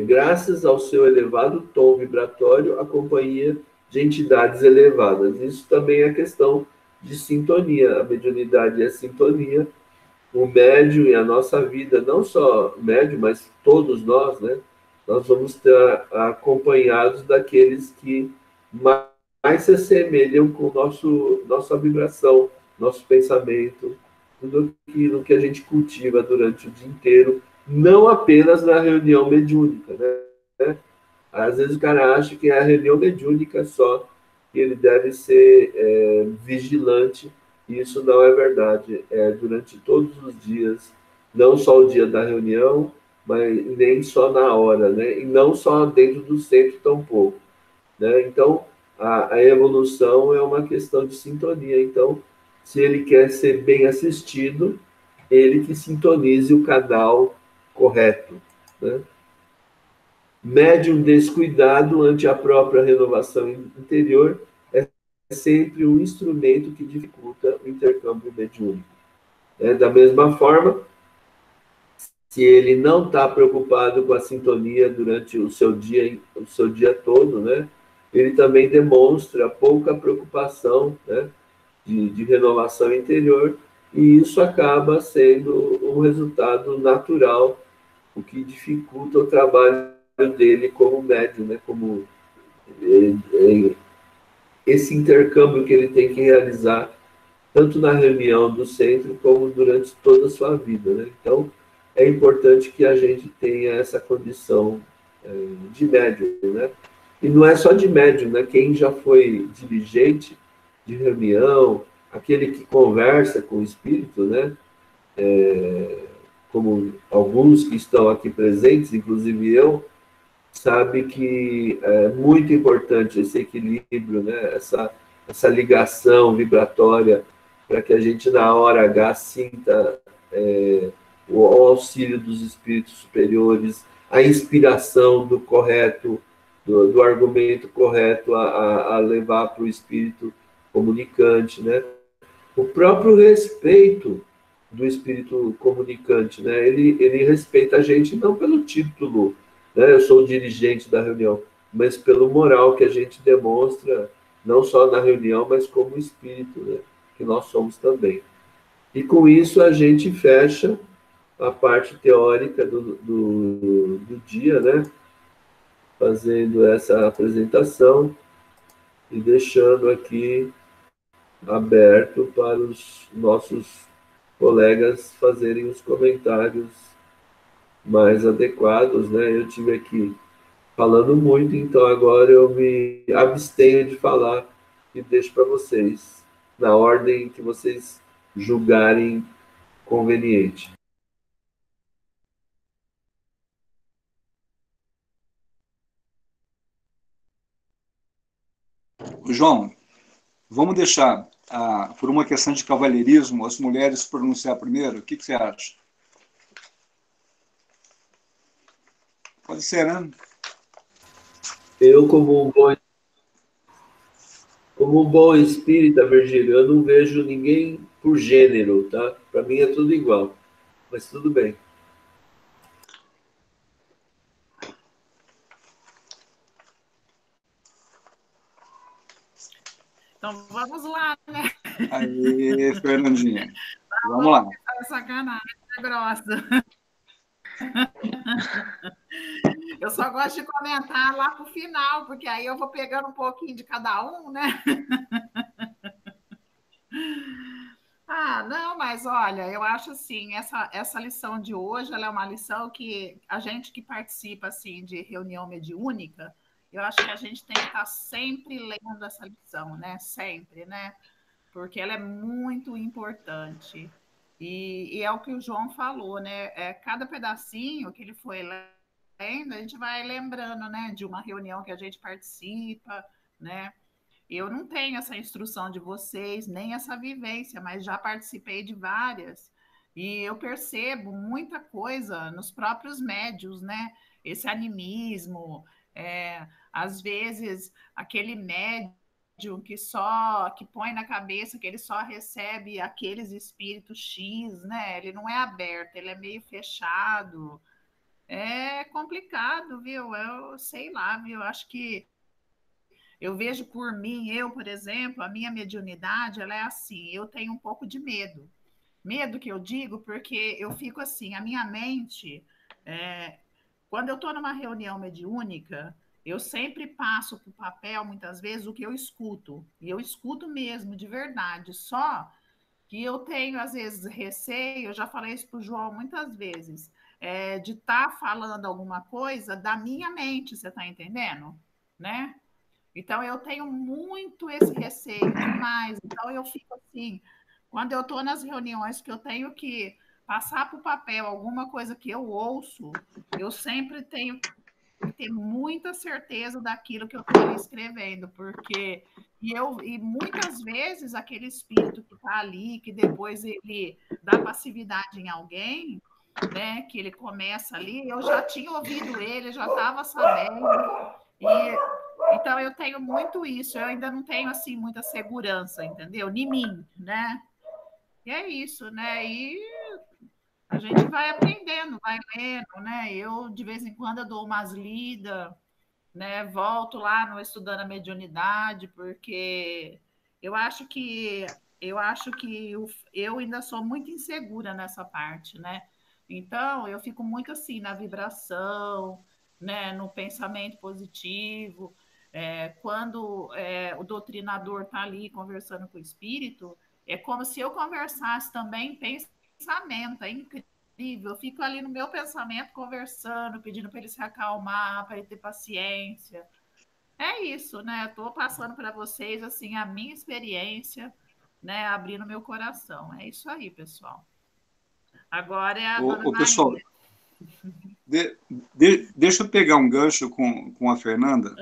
A: graças ao seu elevado tom vibratório, a companhia de entidades elevadas. Isso também é questão de sintonia. A mediunidade é sintonia. O médium e a nossa vida, não só o médium, mas todos nós, né? Nós vamos estar acompanhados daqueles que mais se assemelham com nossa vibração, nosso pensamento, tudo aquilo que a gente cultiva durante o dia inteiro, não apenas na reunião mediúnica, né? Às vezes o cara acha que é a reunião mediúnica só, que ele deve ser vigilante, e isso não é verdade. É durante todos os dias, não só o dia da reunião, mas nem só na hora, né? E não só dentro do centro tampouco, né? Então, a evolução é uma questão de sintonia. Então, se ele quer ser bem assistido, ele que sintonize o canal correto, né? Médium descuidado ante a própria renovação interior é sempre um instrumento que dificulta o intercâmbio mediúnico. Da mesma forma, se ele não está preocupado com a sintonia durante o seu dia todo, né, ele também demonstra pouca preocupação, né, de renovação interior, e isso acaba sendo um resultado natural, o que dificulta o trabalho dele como médium, né, como esse intercâmbio que ele tem que realizar tanto na reunião do centro como durante toda a sua vida, né? Então, é importante que a gente tenha essa condição de médium, né? E não é só de médium, né? Quem já foi dirigente de reunião, aquele que conversa com o espírito, né? Como alguns que estão aqui presentes, inclusive eu, sabe que é muito importante esse equilíbrio, né? Essa ligação vibratória, para que a gente, na hora H, sinta o auxílio dos espíritos superiores, a inspiração do correto, do argumento correto a levar para o espírito comunicante, né? O próprio respeito do espírito comunicante, né? Ele respeita a gente não pelo título, né? Eu sou o dirigente da reunião, mas pelo moral que a gente demonstra, não só na reunião, mas como espírito, né? Que nós somos também. E com isso a gente fecha a parte teórica do dia, né? Fazendo essa apresentação e deixando aqui aberto para os nossos colegas fazerem os comentários mais adequados, né? Eu tive aqui falando muito, então agora eu me abstenho de falar e deixo para vocês, na ordem que vocês julgarem conveniente.
B: João, vamos deixar, por uma questão de cavalheirismo, as mulheres pronunciar primeiro? O que você acha? Pode ser, né?
A: Eu, como um bom espírita, Virgílio, eu não vejo ninguém por gênero, tá? Para mim é tudo igual, mas tudo bem.
C: Então vamos lá, né?
B: Aí, Fernandinha, vamos lá.
C: Sacanagem, é grossa. Eu só gosto de comentar lá para o final, porque aí eu vou pegando um pouquinho de cada um, né? Não, mas olha, eu acho assim, essa lição de hoje, ela é uma lição que a gente que participa assim de reunião mediúnica, eu acho que a gente tem que estar sempre lendo essa lição, né? Sempre, né? Porque ela é muito importante. E é o que o João falou, né? Cada pedacinho que ele foi lendo, a gente vai lembrando, né? De uma reunião que a gente participa, né? Eu não tenho essa instrução de vocês, nem essa vivência, mas já participei de várias. E eu percebo muita coisa nos próprios médios, né? Esse animismo, às vezes aquele médium que põe na cabeça que ele só recebe aqueles espíritos X, né? Ele não é aberto, ele é meio fechado. É complicado, viu? Eu sei lá, viu? Eu acho que eu vejo por mim, por exemplo, a minha mediunidade, ela é assim, eu tenho um pouco de medo. Medo que eu digo porque eu fico assim, a minha mente, é, quando eu estou numa reunião mediúnica, eu sempre passo para o papel, muitas vezes, o que eu escuto. E eu escuto mesmo, de verdade. Só que eu tenho, às vezes, receio, eu já falei isso para o João muitas vezes, de estar falando alguma coisa da minha mente, você está entendendo? Né? Então, eu tenho muito esse receio demais. Então, eu fico assim, quando eu estou nas reuniões que eu tenho que passar para o papel alguma coisa que eu ouço, eu sempre tenho que ter muita certeza daquilo que eu estou ali escrevendo, porque e muitas vezes aquele espírito que está ali, que depois ele dá passividade em alguém, né, que ele começa ali, eu já tinha ouvido ele, já estava sabendo, e então eu tenho muito isso, eu ainda não tenho assim muita segurança, entendeu? Em mim, né? E é isso, né? E a gente vai aprendendo, vai lendo, né? Eu de vez em quando eu dou umas lidas, né? Volto lá no Estudando a Mediunidade, porque eu acho que eu ainda sou muito insegura nessa parte, né? Então eu fico muito assim na vibração, né? No pensamento positivo. Quando o doutrinador está ali conversando com o espírito, é como se eu conversasse também pensamento, é incrível. Eu fico ali no meu pensamento conversando, pedindo para ele se acalmar, para ele ter paciência. É isso, né? Estou passando para vocês assim a minha experiência, né? Abrindo meu coração. É isso aí, pessoal. Agora é a dona
B: Pessoal,
C: Maria.
B: deixa eu pegar um gancho com a Fernanda.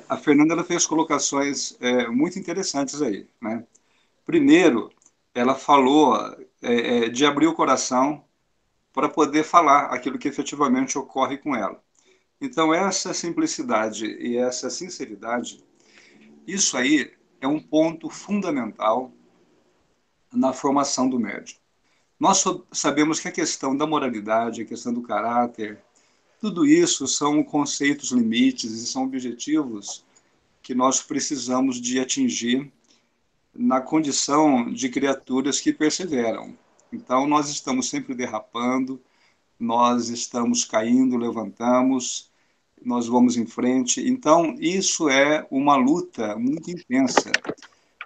B: A Fernanda ela fez colocações muito interessantes aí, né? Primeiro, ela falou de abrir o coração para poder falar aquilo que efetivamente ocorre com ela. Então, essa simplicidade e essa sinceridade, isso aí é um ponto fundamental na formação do médium. Nós sabemos que a questão da moralidade, a questão do caráter, tudo isso são conceitos limites e são objetivos que nós precisamos de atingir na condição de criaturas que perseveram. Então, nós estamos sempre derrapando, nós estamos caindo, levantamos, nós vamos em frente. Então, isso é uma luta muito intensa.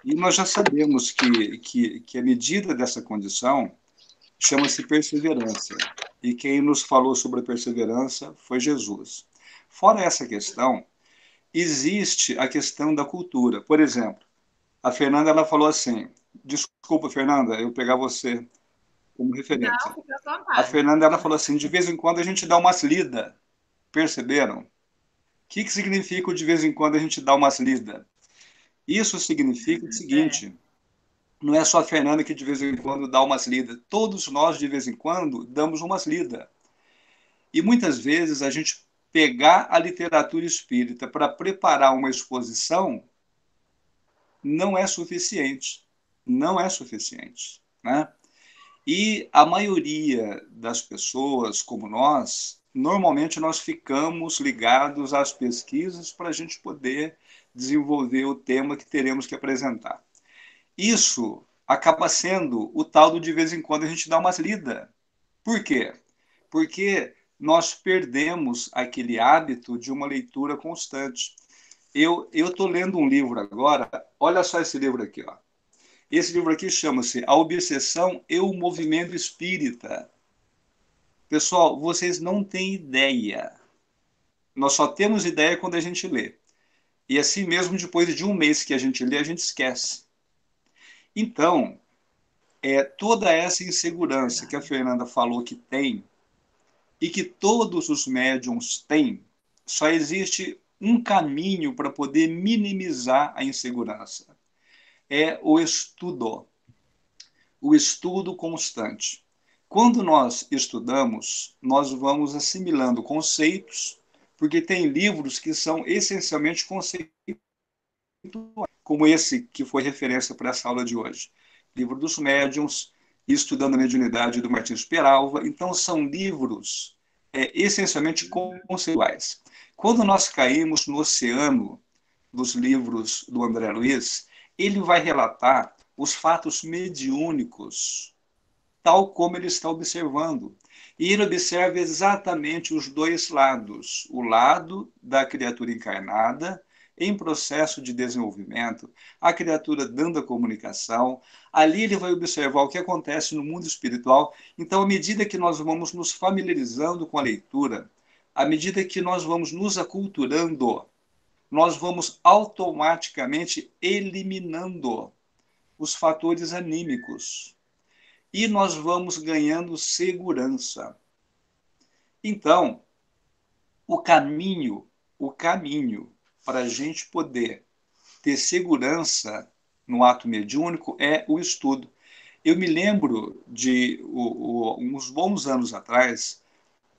B: E nós já sabemos que a medida dessa condição chama-se perseverança. E quem nos falou sobre a perseverança foi Jesus. Fora essa questão, existe a questão da cultura. Por exemplo, a Fernanda ela falou assim, desculpa, Fernanda, eu pegar você como referência.
C: Não, fica à
B: A
C: vontade.
B: Fernanda ela falou assim, de vez em quando a gente dá umas lidas, perceberam? O que significa o de vez em quando a gente dá umas lidas? Isso significa o seguinte, não é só a Fernanda que de vez em quando dá umas lidas, todos nós de vez em quando damos umas lidas. E muitas vezes a gente pegar a literatura espírita para preparar uma exposição não é suficiente. Não é suficiente, né? E a maioria das pessoas, como nós, normalmente nós ficamos ligados às pesquisas para a gente poder desenvolver o tema que teremos que apresentar. Isso acaba sendo o tal do de vez em quando a gente dá umas lidas. Por quê? Porque nós perdemos aquele hábito de uma leitura constante. Eu estou lendo um livro agora, olha só esse livro aqui, ó. Esse livro aqui chama-se A Obsessão e o Movimento Espírita. Pessoal, vocês não têm ideia Nós só temos ideia quando a gente lê. E assim mesmo, depois de um mês que a gente lê, a gente esquece. Então, toda essa insegurança que a Fernanda falou que tem, e que todos os médiums têm, só existe um caminho para poder minimizar a insegurança. É o estudo constante. Quando nós estudamos, nós vamos assimilando conceitos, porque tem livros que são essencialmente conceitos, como esse que foi referência para essa aula de hoje. Livro dos Médiuns, Estudando a Mediunidade, do Martins Peralva. Então, são livros essencialmente conceituais. Quando nós caímos no oceano dos livros do André Luiz, ele vai relatar os fatos mediúnicos, tal como ele está observando. E ele observa exatamente os dois lados: o lado da criatura encarnada, em processo de desenvolvimento, a criatura dando a comunicação. Ali ele vai observar o que acontece no mundo espiritual. Então, à medida que nós vamos nos familiarizando com a leitura, à medida que nós vamos nos aculturando, nós vamos automaticamente eliminando os fatores anímicos e nós vamos ganhando segurança. Então, o caminho para a gente poder ter segurança no ato mediúnico é o estudo. Eu me lembro de uns bons anos atrás,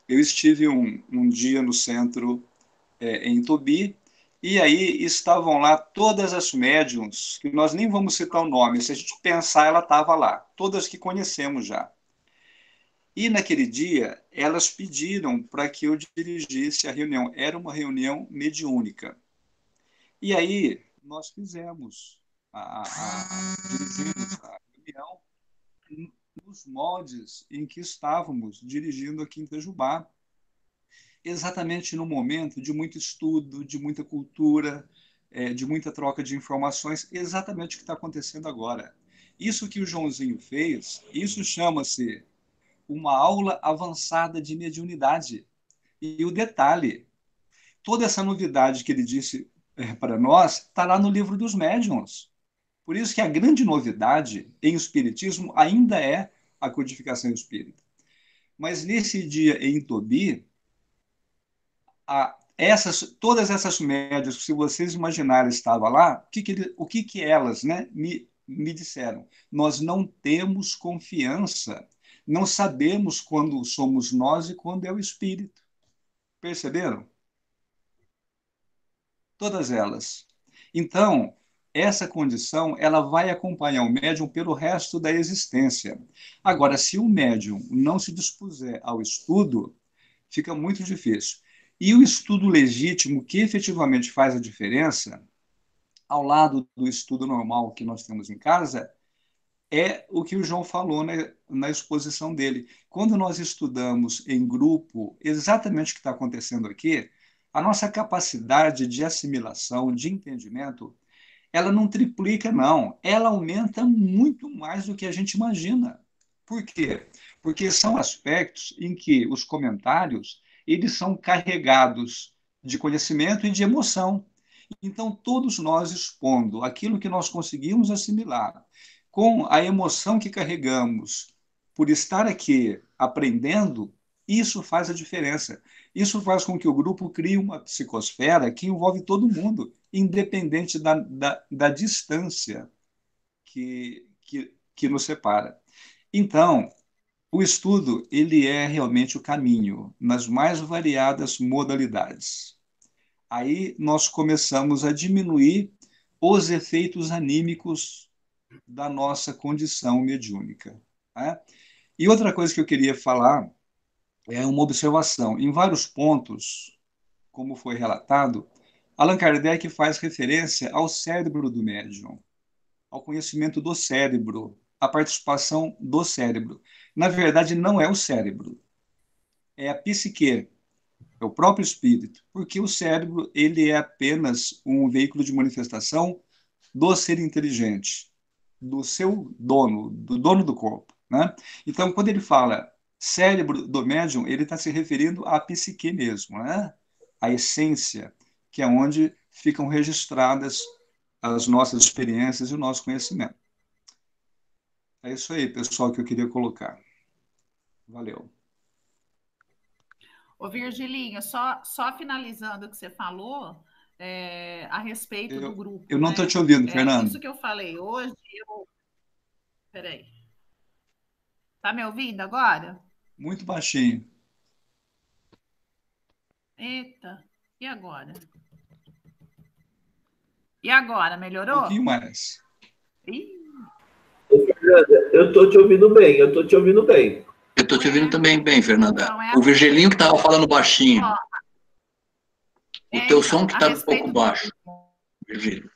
B: eu estive um dia no centro em Tobi, e aí estavam lá todas as médiums, que nós nem vamos citar o nome, se a gente pensar, ela estava lá, todas que conhecemos já. E naquele dia, elas pediram para que eu dirigisse a reunião. Era uma reunião mediúnica. E aí, nós fizemos, dirigimos a reunião nos moldes em que estávamos dirigindo aqui em Itajubá, exatamente no momento de muito estudo, de muita cultura, de muita troca de informações, exatamente o que está acontecendo agora. Isso que o Joãozinho fez, isso chama-se uma aula avançada de mediunidade. E o detalhe, toda essa novidade que ele disse para nós está lá no livro dos médiuns. Por isso que a grande novidade em espiritismo ainda é a codificação espírita. Mas nesse dia em Tobi, todas essas médias, se vocês imaginarem, estavam lá, o que elas, né, me disseram? Nós não temos confiança, não sabemos quando somos nós e quando é o espírito. Perceberam? Todas elas. Então, essa condição ela vai acompanhar o médium pelo resto da existência. Agora, se o médium não se dispuser ao estudo, fica muito difícil. E o estudo legítimo, que efetivamente faz a diferença, ao lado do estudo normal que nós temos em casa, é o que o João falou na exposição dele. Quando nós estudamos em grupo exatamente o que está acontecendo aqui, a nossa capacidade de assimilação, de entendimento, ela não triplica, não. Ela aumenta muito mais do que a gente imagina. Por quê? Porque são aspectos em que os comentários eles são carregados de conhecimento e de emoção. Então, todos nós expondo aquilo que nós conseguimos assimilar, com a emoção que carregamos por estar aqui aprendendo, isso faz a diferença. Isso faz com que o grupo crie uma psicosfera que envolve todo mundo, independente da distância que nos separa. Então, o estudo ele é realmente o caminho, nas mais variadas modalidades. Aí nós começamos a diminuir os efeitos anímicos da nossa condição mediúnica. Né? E outra coisa que eu queria falar é uma observação. Em vários pontos, como foi relatado, Allan Kardec faz referência ao cérebro do médium, ao conhecimento do cérebro, à participação do cérebro. Na verdade, não é o cérebro, é a psique, é o próprio espírito, porque o cérebro ele é apenas um veículo de manifestação do ser inteligente, do seu dono, do dono do corpo. Né? Então, quando ele fala cérebro do médium, ele está se referindo à psique mesmo, né? a essência, que é onde ficam registradas as nossas experiências e o nosso conhecimento. É isso aí, pessoal, que eu queria colocar. Valeu.
C: Ô, Virgilinho, só finalizando o que você falou a respeito do grupo.
B: Eu não estou te ouvindo, Fernando.
C: Isso que eu falei hoje, Peraí. Tá me ouvindo agora?
B: Muito baixinho.
C: Eita, e agora? E agora, melhorou?
B: Um pouquinho mais.
C: Ih.
A: Ô, Fernanda, eu estou te ouvindo bem, eu estou te ouvindo bem.
D: Eu estou te ouvindo também bem, Fernanda. Então, o Virgelinho que estava falando baixinho. O teu som que está um pouco baixo, Virgílio.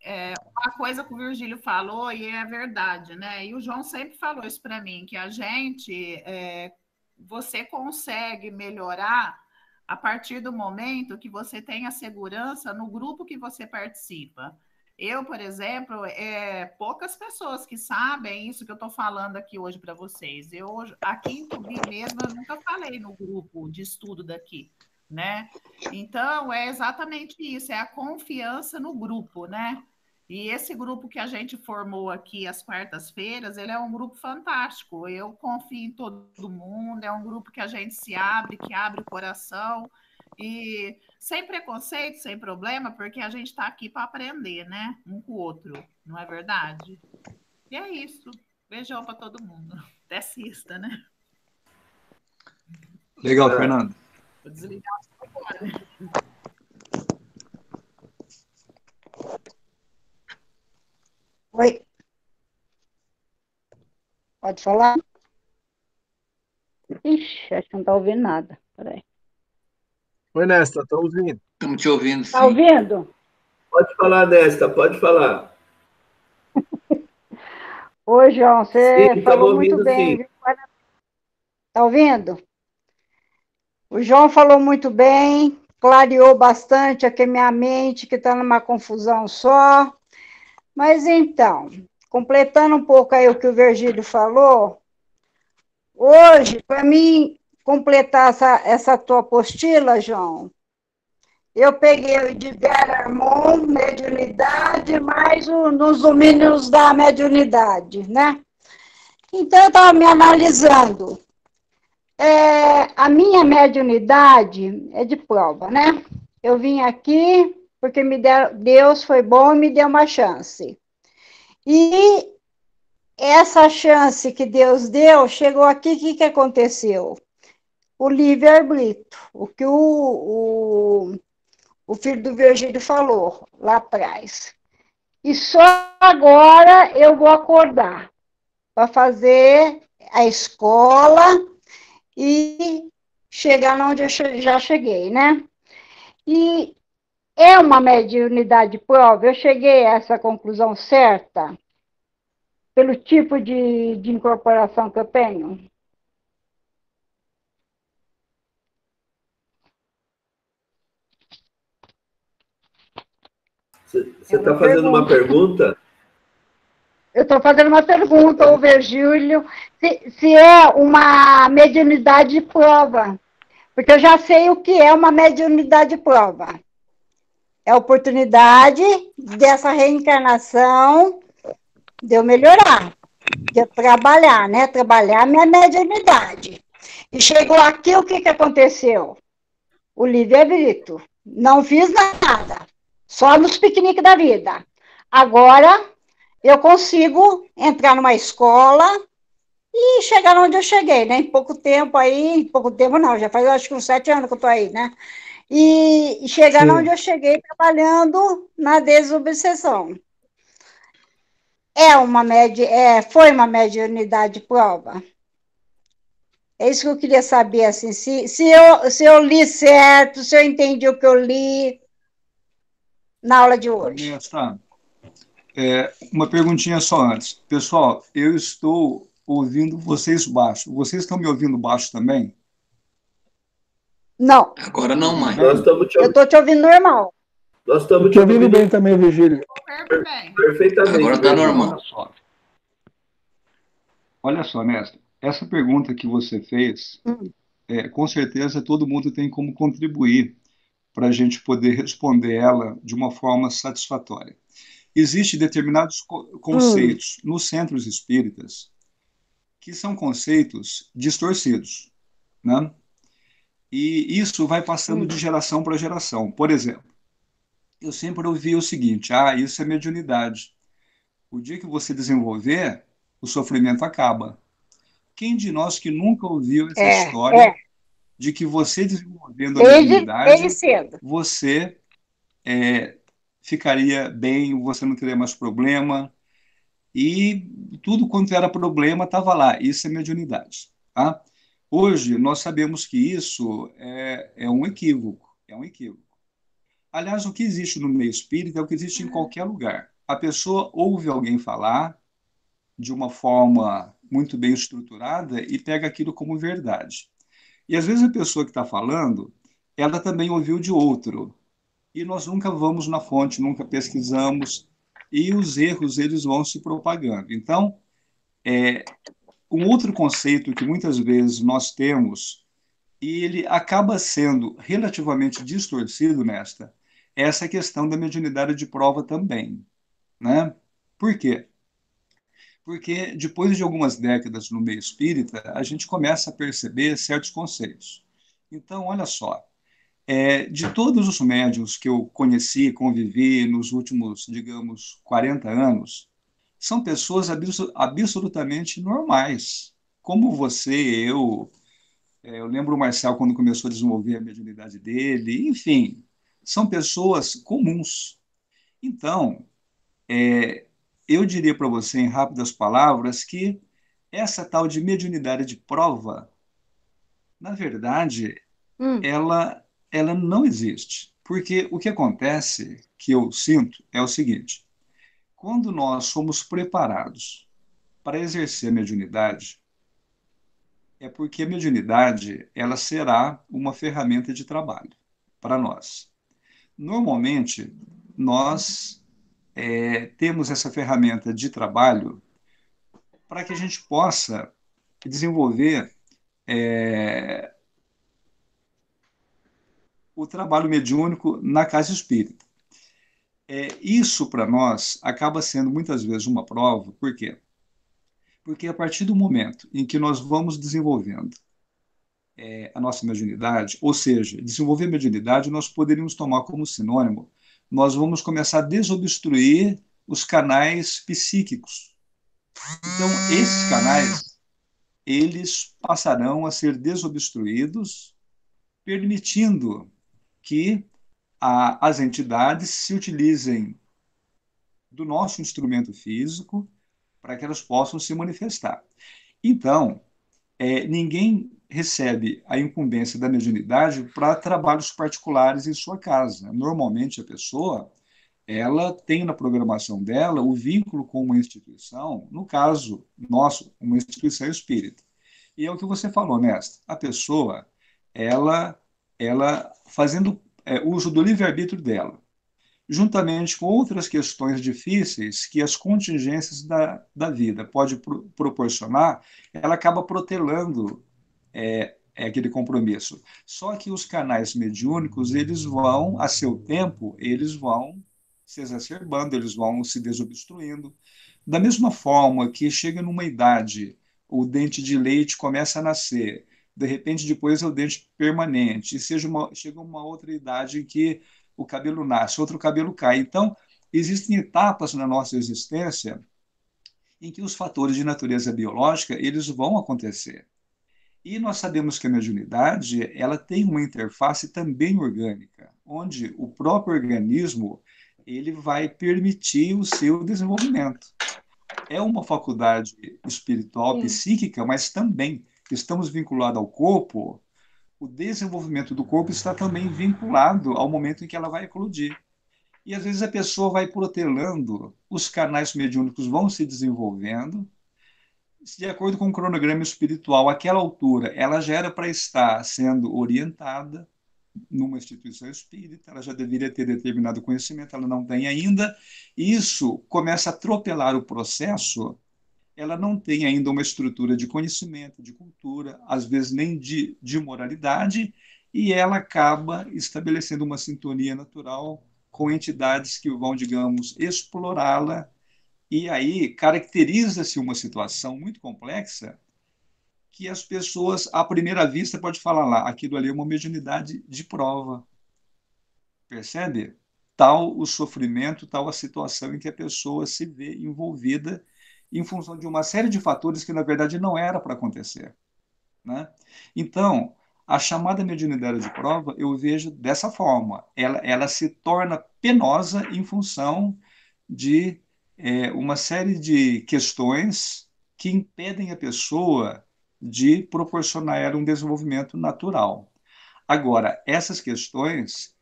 C: Uma coisa que o Virgílio falou, e é verdade, né? E o João sempre falou isso para mim, que a gente, você consegue melhorar a partir do momento que você tem a segurança no grupo que você participa. Eu, por exemplo, poucas pessoas que sabem isso que eu estou falando aqui hoje para vocês. Eu, aqui em Tubi mesmo, eu nunca falei no grupo de estudo daqui, né? Então, é exatamente isso, é a confiança no grupo, né? E esse grupo que a gente formou aqui às quartas-feiras, ele é um grupo fantástico. Eu confio em todo mundo, é um grupo que a gente se abre, que abre o coração, e sem preconceito, sem problema, porque a gente está aqui para aprender, né? Um com o outro, não é verdade? E é isso. Beijão para todo mundo. Até sexta, né?
B: Legal, Fernando.
C: Vou desligar agora.
E: Oi. Pode falar? Ixi, acho que não está ouvindo nada. Peraí.
F: Oi, Nesta, estou ouvindo.
D: Estamos te ouvindo, sim.
E: Está ouvindo?
A: Pode falar, Nesta, pode falar.
E: Oi, João, você
A: Sim,
E: falou
A: ouvindo,
E: muito bem.
A: sim.
E: Está ouvindo? O João falou muito bem, clareou bastante aqui a minha mente, que está numa confusão só. Mas então, completando um pouco aí o que o Virgílio falou, hoje, para mim completar essa tua apostila, João, eu peguei o de Vermont, mediunidade, mais nos domínios da mediunidade, né? Então, eu estava me analisando. A minha mediunidade é de prova, né? Eu vim aqui porque Deus foi bom e me deu uma chance. E essa chance que Deus deu, chegou aqui, o que aconteceu? O livre-arbítrio, o que o filho do Virgílio falou lá atrás. E só agora eu vou acordar para fazer a escola e chegar onde eu já cheguei, né? E é uma mediunidade de prova, eu cheguei a essa conclusão certa pelo tipo de incorporação que eu tenho?
A: Você está fazendo uma pergunta?
E: Eu estou fazendo uma pergunta ao Virgílio, se é uma mediunidade de prova, porque eu já sei o que é uma mediunidade de prova. É a oportunidade dessa reencarnação de eu melhorar, de eu trabalhar, né? Trabalhar a minha mediunidade. E chegou aqui, o que aconteceu? O livre-arbítrio. Não fiz nada, só nos piqueniques da vida. Agora, eu consigo entrar numa escola e chegar onde eu cheguei, né? Em pouco tempo não, já faz acho que uns 7 anos que eu estou aí, né? E chegar onde eu cheguei trabalhando na desobsessão. Foi uma mediunidade de prova? É isso que eu queria saber, assim, se eu li certo, se eu entendi o que eu li na aula de hoje.
B: Uma perguntinha só antes. Pessoal, eu estou ouvindo vocês baixo. Vocês estão me ouvindo baixo também?
E: Não.
D: Agora não mais.
E: Eu estou te ouvindo normal.
A: Nós estamos
F: te ouvindo bem também, Virgílio.
A: Perfeitamente.
D: Agora está normal.
B: Olha só, Nesta. Essa pergunta que você fez, com certeza todo mundo tem como contribuir para a gente poder responder ela de uma forma satisfatória. Existem determinados conceitos nos centros espíritas que são conceitos distorcidos, né? E isso vai passando de geração para geração. Por exemplo, eu sempre ouvi o seguinte: isso é mediunidade. O dia que você desenvolver, o sofrimento acaba. Quem de nós que nunca ouviu essa história de que você desenvolvendo a mediunidade, você ficaria bem, você não teria mais problema, e tudo quanto era problema estava lá. Isso é mediunidade, tá? Hoje, nós sabemos que isso é um equívoco, é um equívoco. Aliás, o que existe no meio espírita é o que existe em qualquer lugar. A pessoa ouve alguém falar de uma forma muito bem estruturada e pega aquilo como verdade. E às vezes a pessoa que está falando, ela também ouviu de outro. E nós nunca vamos na fonte, nunca pesquisamos, e os erros eles vão se propagando. Então, um outro conceito que muitas vezes nós temos, e ele acaba sendo relativamente distorcido nesta, é essa questão da mediunidade de prova também, né? Por quê? Porque depois de algumas décadas no meio espírita, a gente começa a perceber certos conceitos. Então, olha só, de todos os médiuns que eu conheci, convivi nos últimos, digamos, 40 anos, são pessoas absolutamente normais, como você, eu. Eu lembro o Marcel quando começou a desenvolver a mediunidade dele, enfim, são pessoas comuns. Então, eu diria para você, em rápidas palavras, que essa tal de mediunidade de prova, na verdade, ela não existe. Porque o que acontece, que eu sinto, é o seguinte: quando nós somos preparados para exercer a mediunidade, é porque a mediunidade ela será uma ferramenta de trabalho para nós. Normalmente, nós temos essa ferramenta de trabalho para que a gente possa desenvolver o trabalho mediúnico na casa espírita. Isso, para nós, acaba sendo muitas vezes uma prova. Por quê? Porque a partir do momento em que nós vamos desenvolvendo a nossa mediunidade, ou seja, desenvolver a mediunidade, nós poderíamos tomar como sinônimo, nós vamos começar a desobstruir os canais psíquicos. Então, esses canais, eles passarão a ser desobstruídos, permitindo que as entidades se utilizem do nosso instrumento físico para que elas possam se manifestar. Então, ninguém recebe a incumbência da mediunidade para trabalhos particulares em sua casa. Normalmente, a pessoa ela tem na programação dela o vínculo com uma instituição, no caso nosso, uma instituição espírita. E é o que você falou, Nesta. A pessoa, ela fazendo uso do livre-arbítrio dela, juntamente com outras questões difíceis que as contingências da vida pode proporcionar, ela acaba protelando aquele compromisso. Só que os canais mediúnicos, eles vão, a seu tempo, eles vão se exacerbando, eles vão se desobstruindo. Da mesma forma que chega numa idade, o dente de leite começa a nascer, de repente depois é o dente permanente, e chega uma outra idade em que o cabelo nasce, outro cabelo cai. Então, existem etapas na nossa existência em que os fatores de natureza biológica eles vão acontecer. E nós sabemos que a mediunidade ela tem uma interface também orgânica, onde o próprio organismo ele vai permitir o seu desenvolvimento. É uma faculdade espiritual, psíquica, mas também estamos vinculados ao corpo. O desenvolvimento do corpo está também vinculado ao momento em que ela vai eclodir. E às vezes a pessoa vai protelando, os canais mediúnicos vão se desenvolvendo, de acordo com o cronograma espiritual, aquela altura, ela já era para estar sendo orientada numa instituição espírita, ela já deveria ter determinado conhecimento, ela não tem ainda. Isso começa a atropelar o processo ela não tem ainda uma estrutura de conhecimento, de cultura, às vezes nem de moralidade, e ela acaba estabelecendo uma sintonia natural com entidades que vão, digamos, explorá-la, e aí caracteriza-se uma situação muito complexa que as pessoas, à primeira vista, pode falar lá, aquilo ali é uma mediunidade de prova. Percebe? Tal o sofrimento, tal a situação em que a pessoa se vê envolvida em função de uma série de fatores que, na verdade, não era para acontecer, né? Então, a chamada mediunidade de prova, eu vejo dessa forma. Ela se torna penosa em função de uma série de questões que impedem a pessoa de proporcionar a ela um desenvolvimento natural. Agora, essas questões,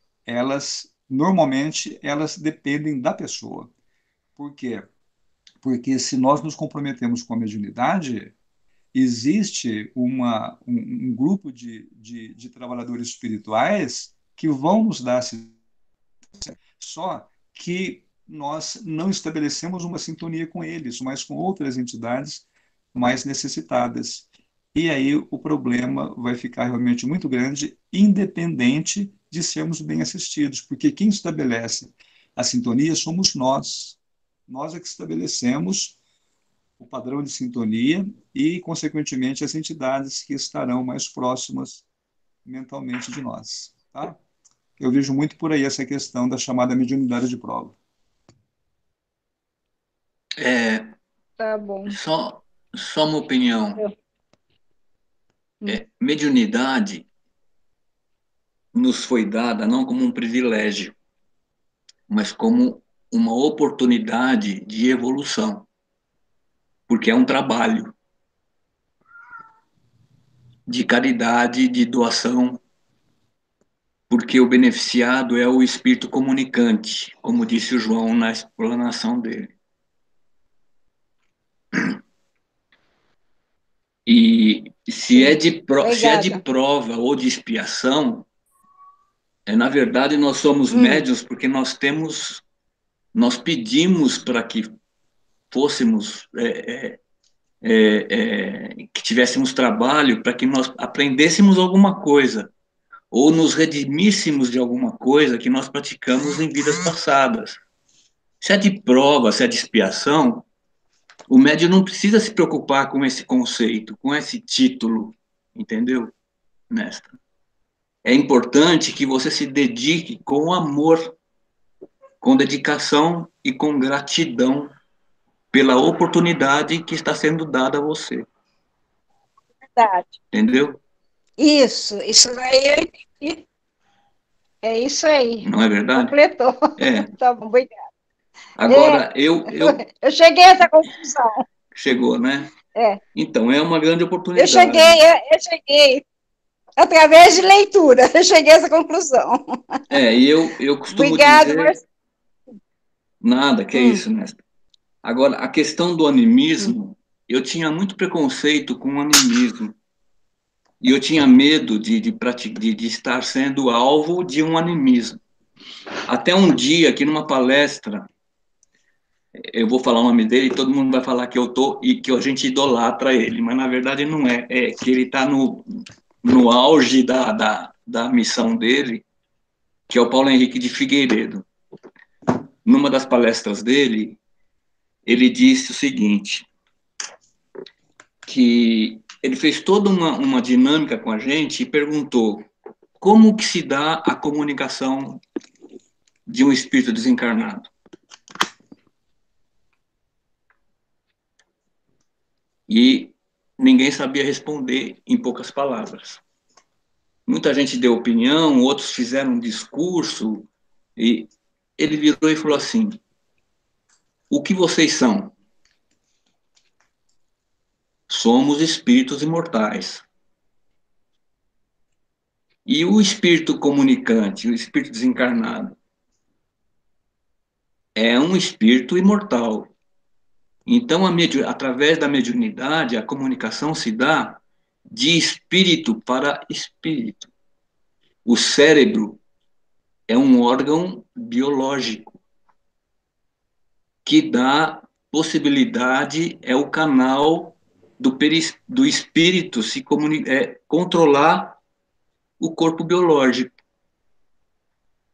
B: normalmente, elas dependem da pessoa. Por quê? Porque se nós nos comprometemos com a mediunidade, existe um grupo de trabalhadores espirituais que vão nos dar assistência. Só que nós não estabelecemos uma sintonia com eles, mas com outras entidades mais necessitadas. E aí o problema vai ficar realmente muito grande, independente de sermos bem assistidos, porque quem estabelece a sintonia somos nós. Nós é que estabelecemos o padrão de sintonia e, consequentemente, as entidades que estarão mais próximas mentalmente de nós. Tá? Eu vejo muito por aí essa questão da chamada mediunidade de prova.
E: Tá bom.
D: Só uma opinião. Mediunidade nos foi dada não como um privilégio, mas como uma oportunidade de evolução, porque é um trabalho de caridade, de doação, porque o beneficiado é o espírito comunicante, como disse o João na explanação dele. E se é de prova ou de expiação, na verdade nós somos médiuns porque nós pedimos para que fôssemos, que tivéssemos trabalho, para que nós aprendêssemos alguma coisa, ou nos redimíssemos de alguma coisa que nós praticamos em vidas passadas. Se é de prova, se é de expiação, o médium não precisa se preocupar com esse conceito, com esse título, entendeu, mestre? É importante que você se dedique com amor, com dedicação e com gratidão pela oportunidade que está sendo dada a você.
E: Verdade.
D: Entendeu?
E: Isso daí eu entendi. É isso aí.
D: Não é verdade?
E: Completou. Tá bom, obrigada.
D: Agora, eu
E: cheguei a essa conclusão.
D: Chegou, né? Então, é uma grande oportunidade.
E: Eu cheguei. Através de leitura, eu cheguei a essa conclusão.
D: E eu costumo
E: Obrigado,
D: dizer...
E: Marcelo.
D: Nada, que é isso, mestre. Agora, a questão do animismo, eu tinha muito preconceito com o animismo. E eu tinha medo de estar sendo alvo de um animismo. Até um dia, aqui numa palestra, eu vou falar o nome dele e todo mundo vai falar que eu tô e que a gente idolatra ele, mas na verdade não é. É que ele está no auge da missão dele, que é o Paulo Henrique de Figueiredo. Numa das palestras dele, ele disse o seguinte, que ele fez toda uma dinâmica com a gente e perguntou como que se dá a comunicação de um espírito desencarnado. E ninguém sabia responder em poucas palavras. Muita gente deu opinião, outros fizeram um discurso, e ele virou e falou assim, o que vocês são? Somos espíritos imortais. E o espírito comunicante, o espírito desencarnado, é um espírito imortal. Então, através da mediunidade, a comunicação se dá de espírito para espírito. O cérebro é um órgão biológico que dá possibilidade é o canal do espírito controlar o corpo biológico.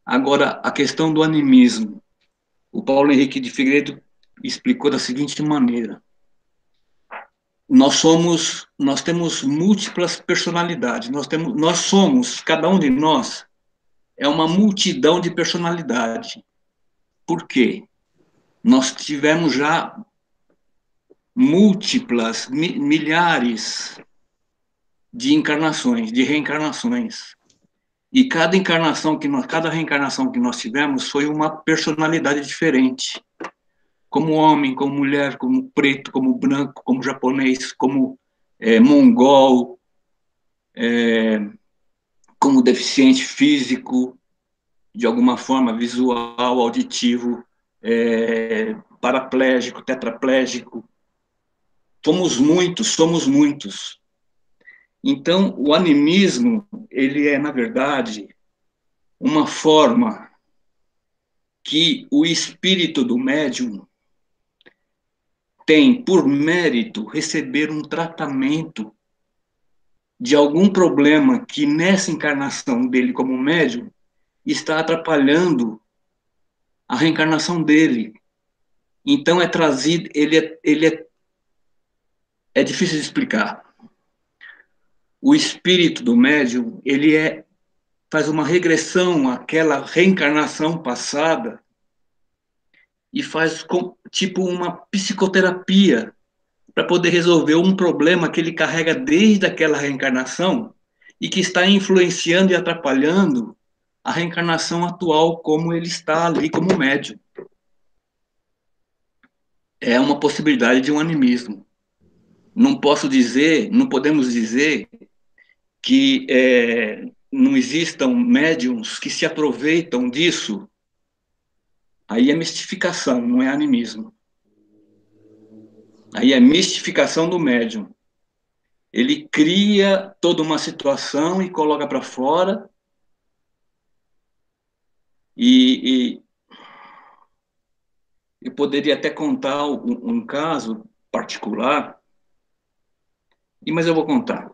D: Agora, a questão do animismo. O Paulo Henrique de Figueiredo explicou da seguinte maneira: nós temos múltiplas personalidades, cada um de nós é uma multidão de personalidade. Por quê? Nós tivemos já múltiplas, milhares de encarnações, de reencarnações. E cada reencarnação que nós tivemos foi uma personalidade diferente. Como homem, como mulher, como preto, como branco, como japonês, como mongol, como deficiente físico, de alguma forma, visual, auditivo, paraplégico, tetraplégico. Somos muitos. Então, o animismo, ele é, na verdade, uma forma que o espírito do médium tem, por mérito, receber um tratamento de algum problema que, nessa encarnação dele como médium, está atrapalhando a reencarnação dele. Então, é trazido, é difícil de explicar. O espírito do médium, faz uma regressão àquela reencarnação passada e faz tipo uma psicoterapia para poder resolver um problema que ele carrega desde aquela reencarnação e que está influenciando e atrapalhando a reencarnação atual como ele está ali como médium. É uma possibilidade de um animismo. Não podemos dizer que não existam médiums que se aproveitam disso. Aí é mistificação, não é animismo. Aí é mistificação do médium. Ele cria toda uma situação e coloca para fora. E eu poderia até contar um caso particular, mas eu vou contar.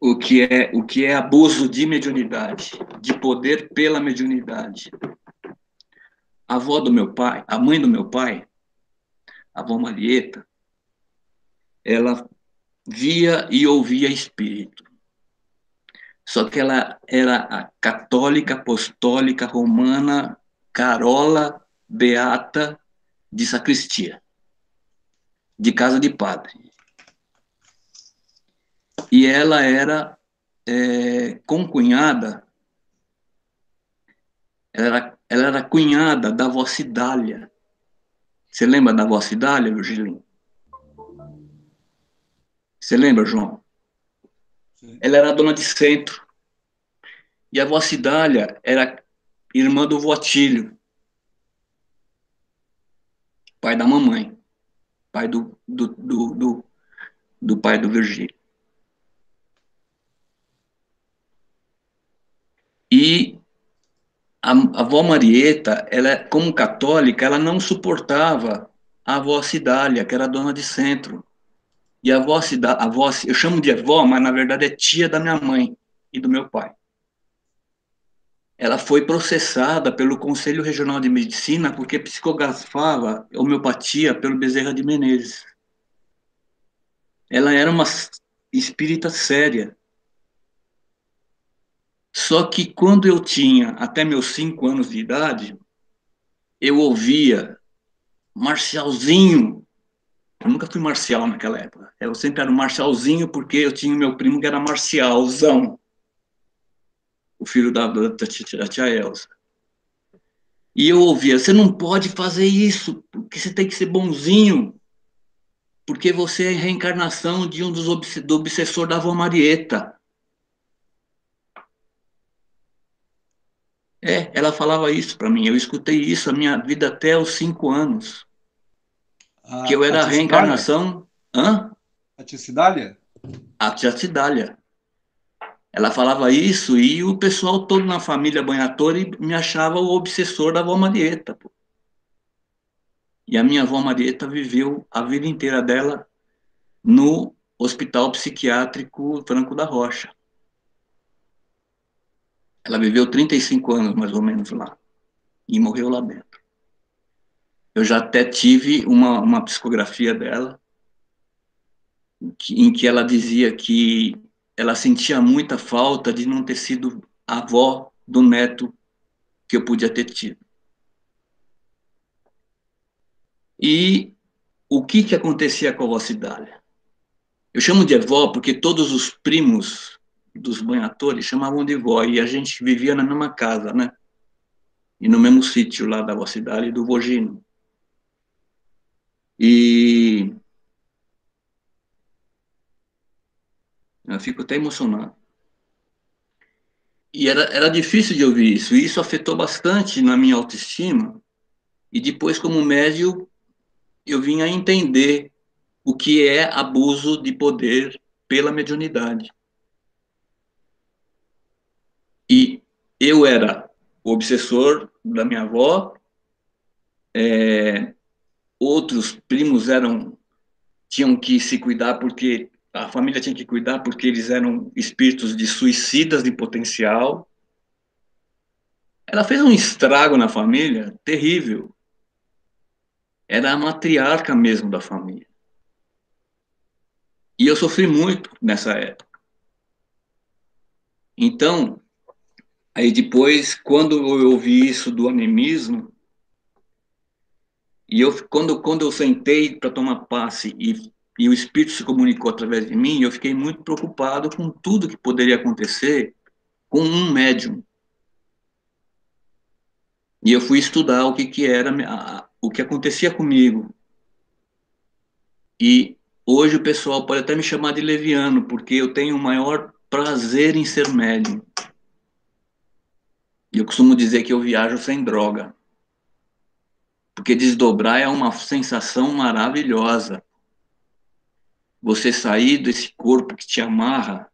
D: O que é abuso de mediunidade, de poder pela mediunidade. A avó do meu pai, a mãe do meu pai, a avó Marieta, ela via e ouvia espírito. Só que ela era a católica, apostólica, romana, carola, beata de sacristia, de casa de padre. E ela era concunhada, ela era cunhada da avó Cidália. Você lembra da avó Cidália, Virgílio? Você lembra, João? Sim. Ela era dona de centro. E a avó Cidália era irmã do vô Atílio, pai da mamãe, pai do pai do Virgílio. E a avó Marieta, ela, como católica, ela não suportava a avó Cidália, que era dona de centro. E a avó Cidália, eu chamo de avó, mas na verdade é tia da minha mãe e do meu pai. Ela foi processada pelo Conselho Regional de Medicina porque psicografava homeopatia pelo Bezerra de Menezes. Ela era uma espírita séria. Só que quando eu tinha até meus 5 anos de idade, eu ouvia Marcialzinho. Eu nunca fui Marcial naquela época. Eu sempre era Marcialzinho porque eu tinha o meu primo que era Marcialzão, o filho da tia Elza. E eu ouvia, você não pode fazer isso, porque você tem que ser bonzinho, porque você é a reencarnação de do obsessor da avó Marieta. Ela falava isso para mim, eu escutei isso a minha vida até os 5 anos. Que eu era a reencarnação... Hã?
B: A tia Cidália?
D: A tia Cidália. Ela falava isso e o pessoal todo na família Banhatori me achava o obsessor da avó Marieta. Pô. E a minha avó Marieta viveu a vida inteira dela no Hospital Psiquiátrico Franco da Rocha. Ela viveu 35 anos, mais ou menos, lá. E morreu lá dentro. Eu já até tive uma psicografia dela, em que ela dizia que ela sentia muita falta de não ter sido a avó do neto que eu podia ter tido. E o que acontecia com a avó Cidália? Eu chamo de avó porque todos os primos dos banhatores chamavam de vó, e a gente vivia na mesma casa, né? E no mesmo sítio lá da avó Cidália e do Vogino. E eu fico até emocionado. E era difícil de ouvir isso, e isso afetou bastante na minha autoestima. E depois, como médio, eu vim a entender o que é abuso de poder pela mediunidade. E eu era o obsessor da minha avó, outros primos tinham que se cuidar porque a família tinha que cuidar porque eles eram espíritos de suicidas de potencial. Ela fez um estrago na família terrível. Era a matriarca mesmo da família. E eu sofri muito nessa época. Então, aí depois, quando eu ouvi isso do animismo, e quando eu sentei para tomar passe e o espírito se comunicou através de mim, eu fiquei muito preocupado com tudo que poderia acontecer com um médium. E eu fui estudar o que era, o que acontecia comigo. E hoje o pessoal pode até me chamar de leviano, porque eu tenho o maior prazer em ser médium. E eu costumo dizer que eu viajo sem droga. Porque desdobrar é uma sensação maravilhosa. Você sair desse corpo que te amarra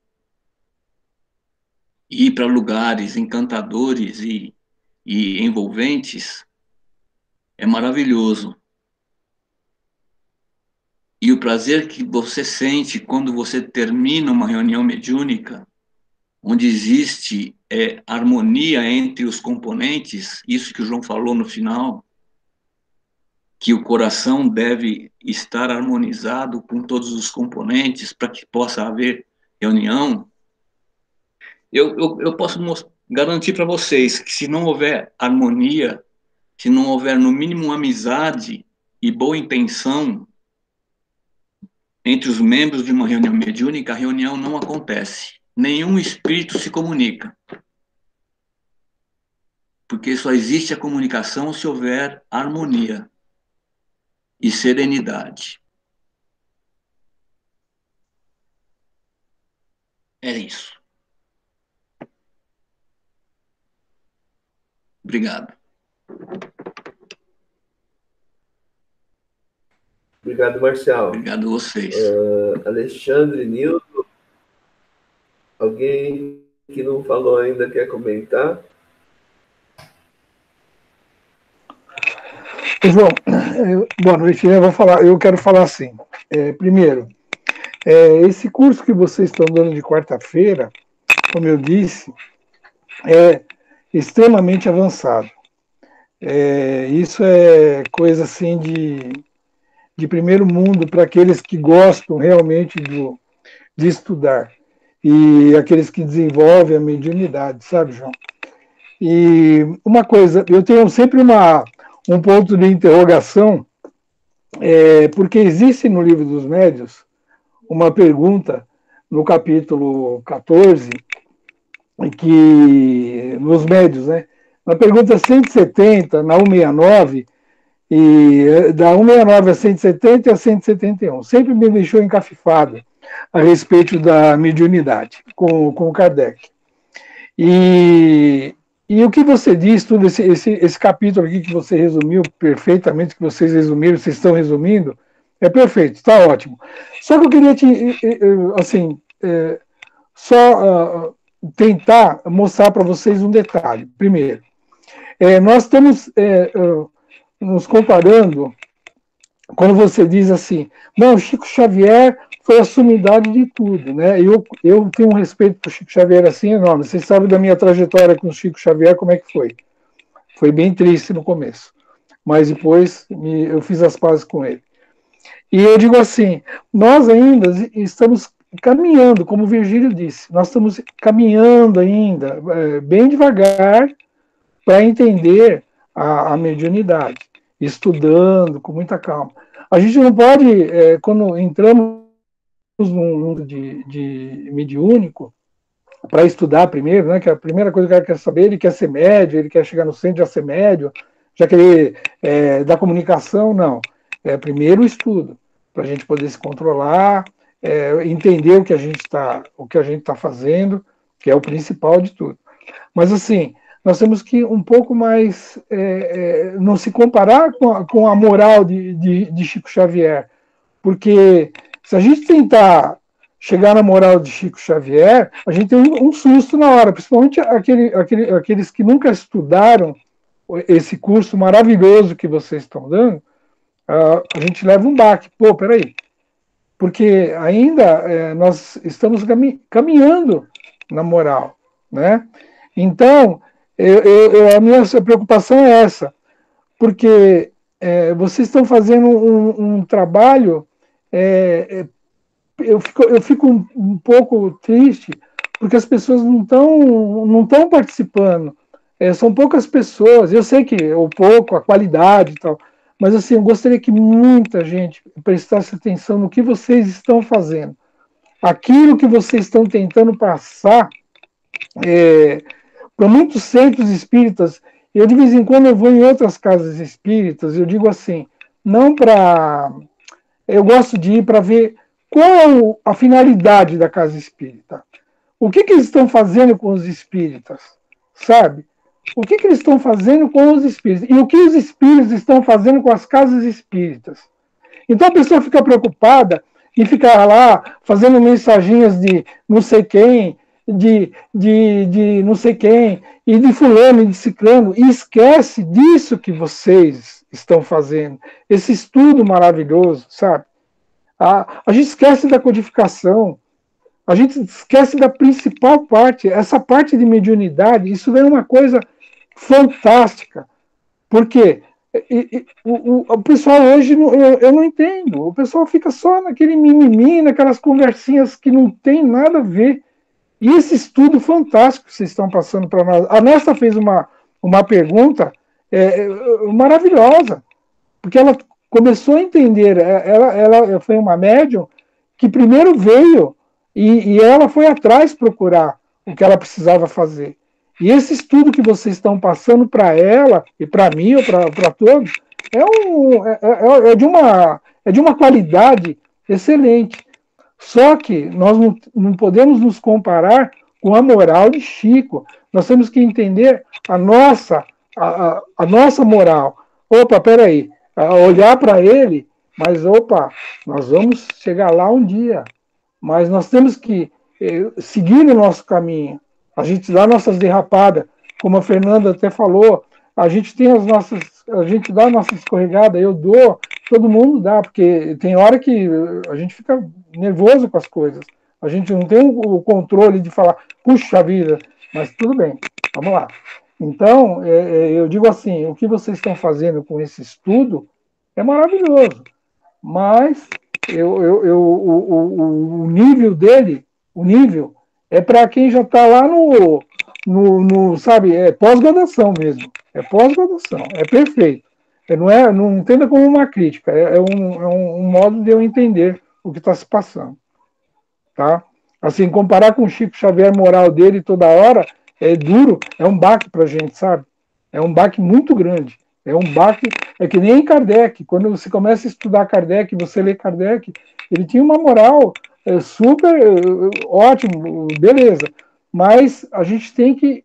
D: e ir para lugares encantadores e envolventes é maravilhoso. E o prazer que você sente quando você termina uma reunião mediúnica, onde existe harmonia entre os componentes, isso que o João falou no final, que o coração deve estar harmonizado com todos os componentes para que possa haver reunião, eu posso garantir para vocês que se não houver harmonia, se não houver no mínimo amizade e boa intenção entre os membros de uma reunião mediúnica, a reunião não acontece. Nenhum espírito se comunica. Porque só existe a comunicação se houver harmonia e serenidade. É isso. Obrigado.
A: Obrigado, Marcial.
D: Obrigado a vocês.
A: Alexandre, Nilton, alguém que não falou ainda quer comentar?
F: João, boa noite. Eu quero falar assim. Primeiro, esse curso que vocês estão dando de quarta-feira, como eu disse, é extremamente avançado. Isso é coisa assim de primeiro mundo para aqueles que gostam realmente de estudar e aqueles que desenvolvem a mediunidade, sabe, João? E uma coisa, eu tenho sempre um ponto de interrogação, porque existe no Livro dos Médiuns uma pergunta no capítulo 14, que nos Médiuns, né? Na pergunta 170, na 169, e da 169 a 170 e a 171, sempre me deixou encafifado a respeito da mediunidade com o Kardec. E o que você diz, tudo esse capítulo aqui que você resumiu perfeitamente, que vocês resumiram, vocês estão resumindo, é perfeito, está ótimo. Só que eu queria tentar mostrar para vocês um detalhe. Primeiro, nós estamos nos comparando quando você diz assim, não, Chico Xavier foi a sumidade de tudo, né? Eu tenho um respeito por Chico Xavier assim enorme. Vocês sabem da minha trajetória com o Chico Xavier, como é que foi? Foi bem triste no começo, mas depois eu fiz as pazes com ele. E eu digo assim, nós ainda estamos caminhando, como o Virgílio disse, nós estamos caminhando ainda, bem devagar, para entender a mediunidade, estudando com muita calma. A gente não pode, quando entramos num mundo de mediúnico, para estudar primeiro, né, que a primeira coisa que o cara quer saber, ele quer ser médio, ele quer chegar no centro, já ser médio, já querer da comunicação, não. É primeiro o estudo, para a gente poder se controlar, entender o que a gente está fazendo, que é o principal de tudo. Mas assim, nós temos que um pouco mais não se comparar com a moral de Chico Xavier, porque se a gente tentar chegar na moral de Chico Xavier, a gente tem um susto na hora, principalmente aqueles que nunca estudaram esse curso maravilhoso que vocês estão dando, a gente leva um baque. Pô, peraí, porque ainda nós estamos caminhando na moral, né? Então, a minha preocupação é essa, porque vocês estão fazendo um trabalho, eu fico um pouco triste, porque as pessoas não estão participando, são poucas pessoas, eu sei que o pouco, a qualidade e tal, mas assim, eu gostaria que muita gente prestasse atenção no que vocês estão fazendo, aquilo que vocês estão tentando passar, para muitos centros espíritas. Eu de vez em quando eu vou em outras casas espíritas, eu digo assim, não para... Eu gosto de ir para ver qual a finalidade da casa espírita. O que eles estão fazendo com os espíritas, sabe? O que eles estão fazendo com os espíritas? E o que os espíritos estão fazendo com as casas espíritas? Então a pessoa fica preocupada e fica lá fazendo mensaginhas de não sei quem, de não sei quem, e de fulano e de ciclano, e esquece disso que vocês estão fazendo, esse estudo maravilhoso, sabe? A gente esquece da codificação, a gente esquece da principal parte, essa parte de mediunidade, isso é uma coisa fantástica, porque o pessoal hoje, eu não entendo, o pessoal fica só naquele mimimi, naquelas conversinhas que não tem nada a ver. E esse estudo fantástico que vocês estão passando para nós. A Nesta fez uma pergunta maravilhosa, porque ela começou a entender, ela foi uma médium que primeiro veio e ela foi atrás procurar o que ela precisava fazer. E esse estudo que vocês estão passando para ela, e para mim, ou para todos, é de uma qualidade excelente. Só que nós não podemos nos comparar com a moral de Chico. Nós temos que entender a nossa moral. Opa, peraí, olhar para ele, mas opa, nós vamos chegar lá um dia. Mas nós temos que seguir o nosso caminho. A gente dá nossas derrapadas, como a Fernanda até falou, a gente dá a nossa escorregada, eu dou, todo mundo dá, porque tem hora que a gente fica nervoso com as coisas. A gente não tem o controle de falar, puxa vida, mas tudo bem, vamos lá. Então, eu digo assim, o que vocês estão fazendo com esse estudo é maravilhoso, mas o nível dele, é para quem já está lá no sabe, pós-graduação mesmo. É pós-graduação, é perfeito. Não entenda como uma crítica, é um modo de eu entender o que está se passando. Tá? Assim, comparar com o Chico Xavier moral dele toda hora, é duro, é um baque para a gente, sabe? É um baque muito grande. É um baque, é que nem Kardec. Quando você começa a estudar Kardec, você lê Kardec, ele tinha uma moral super ótimo, beleza. Mas a gente tem que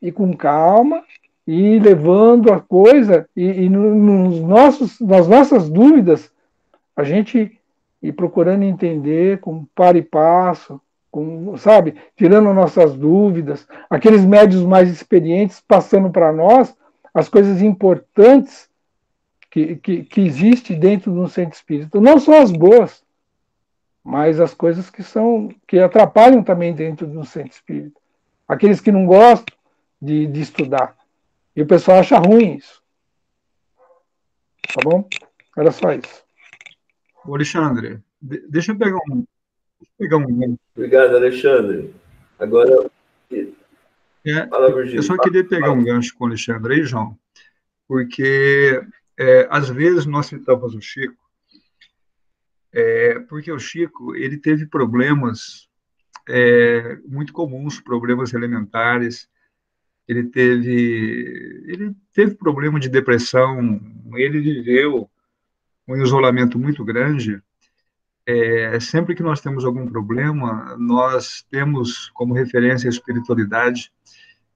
F: ir com calma, e levando a coisa, e nas nossas dúvidas, a gente ir procurando entender com par e passo, sabe, tirando nossas dúvidas, aqueles médios mais experientes passando para nós as coisas importantes que existe dentro de um centro espírita. Não só as boas, mas as coisas que atrapalham também dentro de um centro espírita. Aqueles que não gostam de estudar. E o pessoal acha ruim isso. Tá bom? Era só isso.
B: Alexandre, deixa eu pegar um...
A: Obrigado, Alexandre. Agora, fala, Virgílio.
B: Eu só queria pegar um gancho com o Alexandre aí, João, porque às vezes nós citamos o Chico, porque o Chico ele teve problemas muito comuns, problemas elementares, ele teve problema de depressão, ele viveu um isolamento muito grande. Sempre que nós temos algum problema, nós temos como referência a espiritualidade,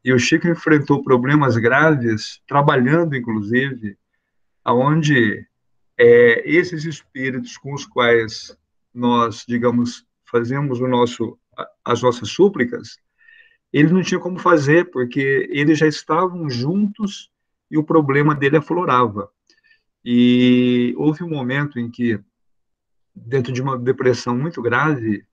B: e o Chico enfrentou problemas graves, trabalhando, inclusive, aonde esses espíritos com os quais nós, digamos, fazemos as nossas súplicas, ele não tinha como fazer, porque eles já estavam juntos e o problema dele aflorava. E houve um momento em que, dentro de uma depressão muito grave,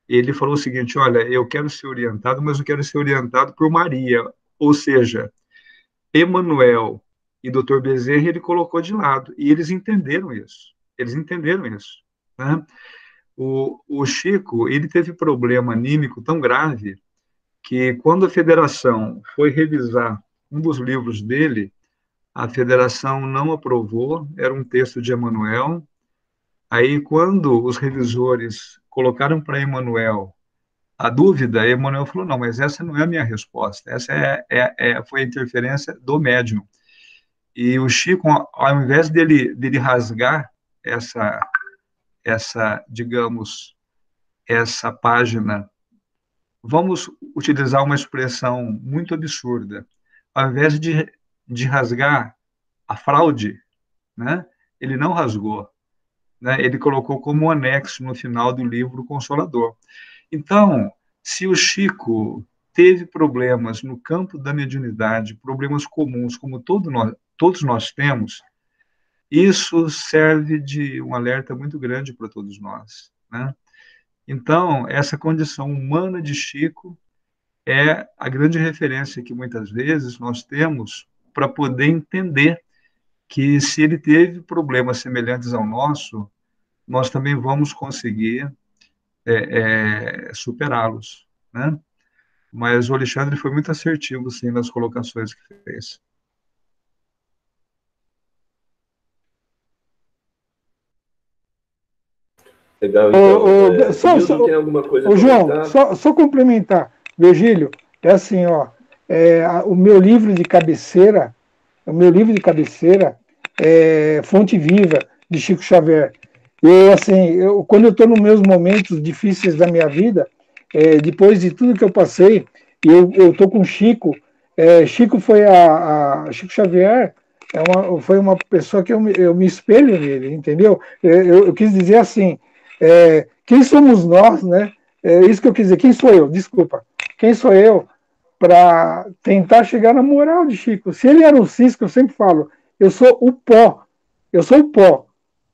B: ele falou o seguinte: olha, eu quero ser orientado, mas eu quero ser orientado por Maria, ou seja, Emmanuel e Dr. Bezerra ele colocou de lado, e eles entenderam isso, né? O Chico, ele teve problema anímico tão grave que quando a federação foi revisar um dos livros dele, a federação não aprovou, era um texto de Emmanuel. Aí, quando os revisores colocaram para Emmanuel a dúvida, Emmanuel falou: não, mas essa não é a minha resposta, essa foi a interferência do médium. E o Chico, ao invés dele rasgar digamos, essa página, vamos utilizar uma expressão muito absurda, ao invés de rasgar a fraude, né, ele não rasgou, né, ele colocou como um anexo no final do livro Consolador. Então, se o Chico teve problemas no campo da mediunidade, problemas comuns, como todos nós temos, isso serve de um alerta muito grande para todos nós, né? Então, essa condição humana de Chico é a grande referência que muitas vezes nós temos para poder entender que se ele teve problemas semelhantes ao nosso, nós também vamos conseguir superá-los, né? Mas o Alexandre foi muito assertivo, sim, nas colocações que fez.
A: Legal, então. Tem alguma coisa a
F: João, só complementar. Virgílio, é assim, ó, o meu livro de cabeceira é Fonte Viva, de Chico Xavier. Quando eu estou nos meus momentos difíceis da minha vida, depois de tudo que eu passei, eu estou com Chico. Chico Xavier foi uma pessoa que eu me espelho nele, entendeu? Eu quis dizer assim, quem somos nós, né? Isso que eu quis dizer, quem sou eu? Desculpa. Quem sou eu para tentar chegar na moral de Chico? Se ele era um cisco, eu sempre falo, eu sou o pó.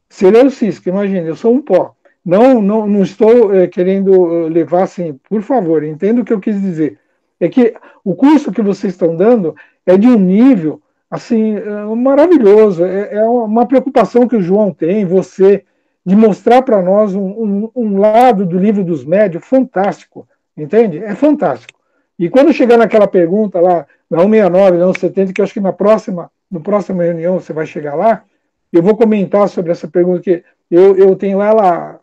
F: Se ele é o cisco, imagina, eu sou um pó. Não estou querendo levar assim, por favor, entenda o que eu quis dizer. É que o curso que vocês estão dando é de um nível assim maravilhoso. É uma preocupação que o João tem, você, de mostrar para nós um lado do livro dos médios fantástico, entende? É fantástico. E quando chegar naquela pergunta lá, na 169, na 170, que eu acho que na próxima reunião você vai chegar lá, eu vou comentar sobre essa pergunta, que eu tenho ela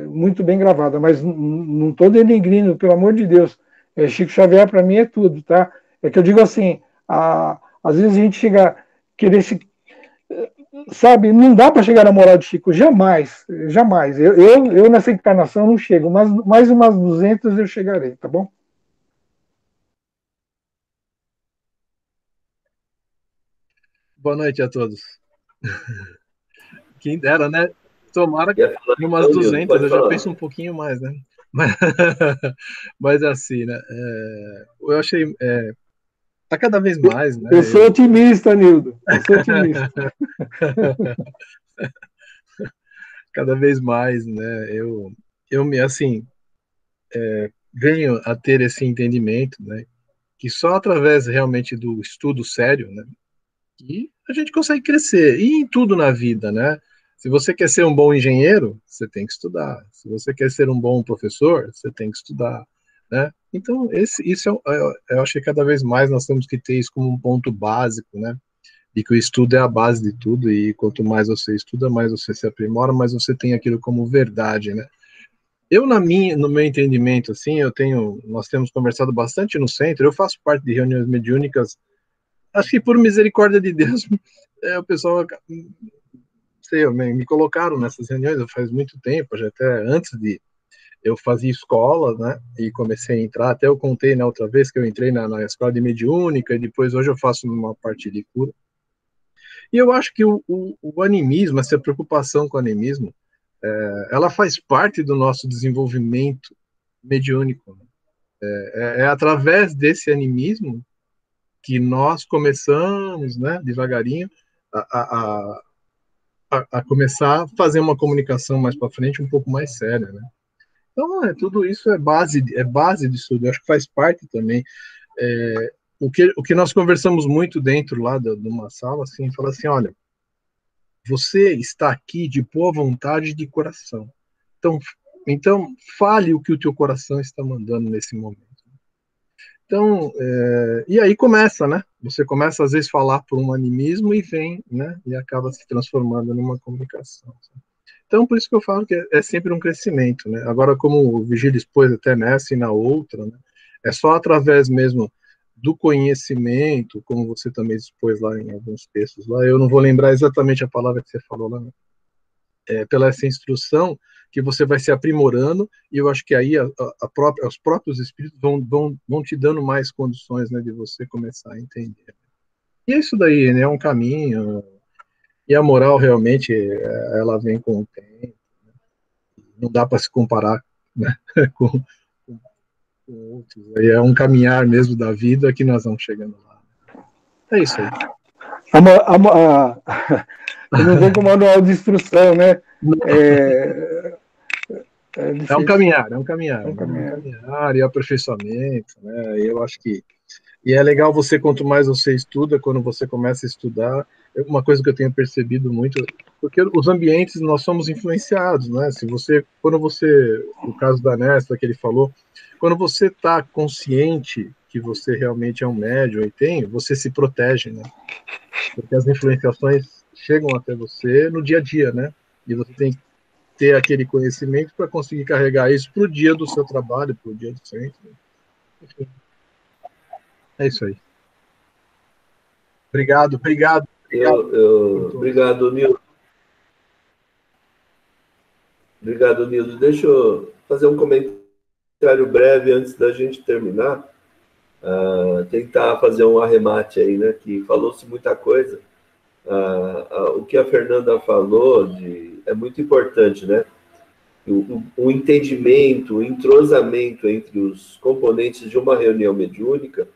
F: muito bem gravada, mas não estou denegrindo, pelo amor de Deus. Chico Xavier, para mim, é tudo, tá? É que eu digo assim, às vezes a gente chega a querer se... Sabe, não dá para chegar na moral de Chico, jamais, jamais. Eu nessa encarnação não chego, mas mais umas 200 eu chegarei, tá bom?
G: Boa noite a todos. Quem dera, né? Tomara que em umas 200, eu já penso um pouquinho mais, né? Mas assim, né? Eu achei Tá cada vez mais, né?
F: Eu sou otimista, Nildo. Eu sou otimista.
G: Cada vez mais, né? Assim, venho a ter esse entendimento, né? Que só através realmente do estudo sério, né? Que a gente consegue crescer. E em tudo na vida, né? Se você quer ser um bom engenheiro, você tem que estudar. Se você quer ser um bom professor, você tem que estudar, né? Então, eu acho que cada vez mais nós temos que ter isso como um ponto básico, né? E que o estudo é a base de tudo, e quanto mais você estuda, mais você se aprimora, mais você tem aquilo como verdade, né? No meu entendimento, assim, nós temos conversado bastante no centro, eu faço parte de reuniões mediúnicas, acho que por misericórdia de Deus, o pessoal, sei, me colocaram nessas reuniões faz muito tempo, já até antes de eu fazia escola, né, e comecei a entrar, até eu contei na outra vez que eu entrei na escola de mediúnica, e depois hoje eu faço uma parte de cura. E eu acho que o animismo, essa preocupação com o animismo, ela faz parte do nosso desenvolvimento mediúnico. É através desse animismo que nós começamos, né, devagarinho, a começar a fazer uma comunicação mais para frente um pouco mais séria, né? Então, tudo isso é base de estudo. Eu acho que faz parte também. O que nós conversamos muito dentro lá de uma sala, assim, fala assim, olha, você está aqui de boa vontade e de coração. Então, fale o que o teu coração está mandando nesse momento. Então, e aí começa, né? Você começa, às vezes, a falar por um animismo e vem, né? E acaba se transformando numa comunicação. Então, por isso que eu falo que é sempre um crescimento, né? Agora, como o Vigílio expôs até nessa e na outra, né? É só através mesmo do conhecimento, como você também expôs lá em alguns textos lá, eu não vou lembrar exatamente a palavra que você falou lá, né? Pela essa instrução que você vai se aprimorando, e eu acho que aí os próprios espíritos vão te dando mais condições, né, de você começar a entender. E é isso daí, né, é um caminho, e a moral realmente, ela vem com o tempo, né? Não dá para se comparar, né, com outros, aí é um caminhar mesmo da vida que nós vamos chegando lá. É isso aí.
F: Não vem com manual de instrução, né?
G: É um caminhar, e aperfeiçoamento, né? Eu acho que é legal quanto mais você estuda, quando você começa a estudar, uma coisa que eu tenho percebido muito, porque os ambientes nós somos influenciados, né? O caso da Nesta que ele falou, quando você está consciente que você realmente é um médium você se protege, né? Porque as influenciações chegam até você no dia a dia, né? E você tem que ter aquele conhecimento para conseguir carregar isso para o dia do seu trabalho, para o dia do centro. Enfim. É isso aí. Obrigado.
A: Obrigado, Nildo. Obrigado, Nildo. Deixa eu fazer um comentário breve antes da gente terminar. Tentar fazer um arremate aí, né? Que falou-se muita coisa. O que a Fernanda falou é muito importante, né? O entendimento, o entrosamento entre os componentes de uma reunião mediúnica,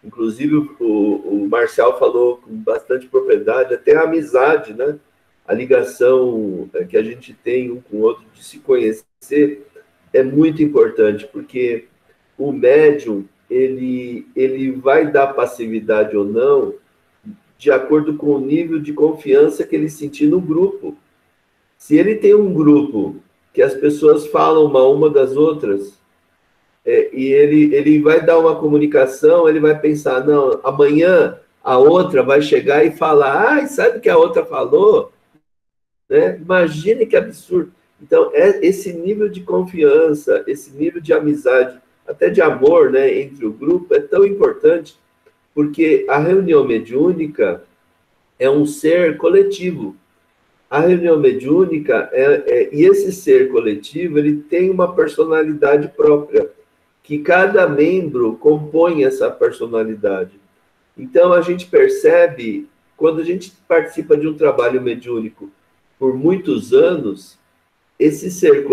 A: inclusive o Marcial falou com bastante propriedade, até a amizade, né? A ligação que a gente tem um com o outro de se conhecer é muito importante, porque o médium, ele vai dar passividade ou não de acordo com o nível de confiança que ele sentir no grupo. Se ele tem um grupo que as pessoas falam uma das outras, e ele vai dar uma comunicação, ele vai pensar, não, amanhã a outra vai chegar e falar, sabe o que a outra falou? Né? Imagine que absurdo. Então, esse nível de confiança, esse nível de amizade, até de amor, né, entre o grupo, é tão importante, porque a reunião mediúnica é um ser coletivo. A reunião mediúnica, e esse ser coletivo, ele tem uma personalidade própria, que cada membro compõe essa personalidade. Então, a gente percebe, quando a gente participa de um trabalho mediúnico por muitos anos, esse ser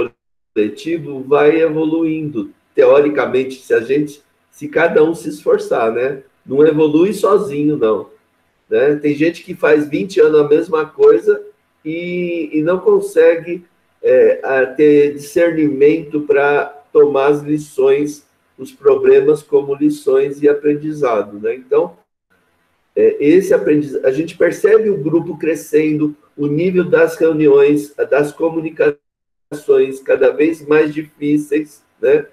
A: coletivo vai evoluindo, teoricamente, se cada um se esforçar, né? não evolui sozinho, não. Né? Tem gente que faz 20 anos a mesma coisa e não consegue ter discernimento para tomar as lições, os problemas como lições e aprendizado. Né? Então, esse aprendizado, a gente percebe o grupo crescendo, o nível das reuniões, das comunicações cada vez mais difíceis, né?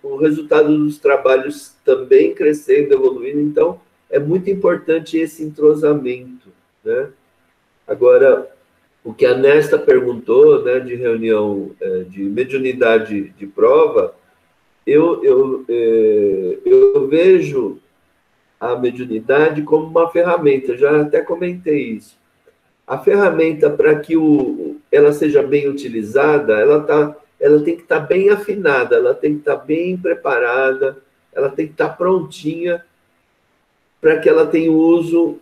A: O resultado dos trabalhos também crescendo, evoluindo. Então, é muito importante esse entrosamento, né? Agora, o que a Nesta perguntou, né, de reunião de mediunidade de prova, eu vejo a mediunidade como uma ferramenta, já até comentei isso. A ferramenta, para que ela seja bem utilizada, ela tem que estar bem afinada, ela tem que estar bem preparada, ela tem que estar prontinha para que ela tenha um uso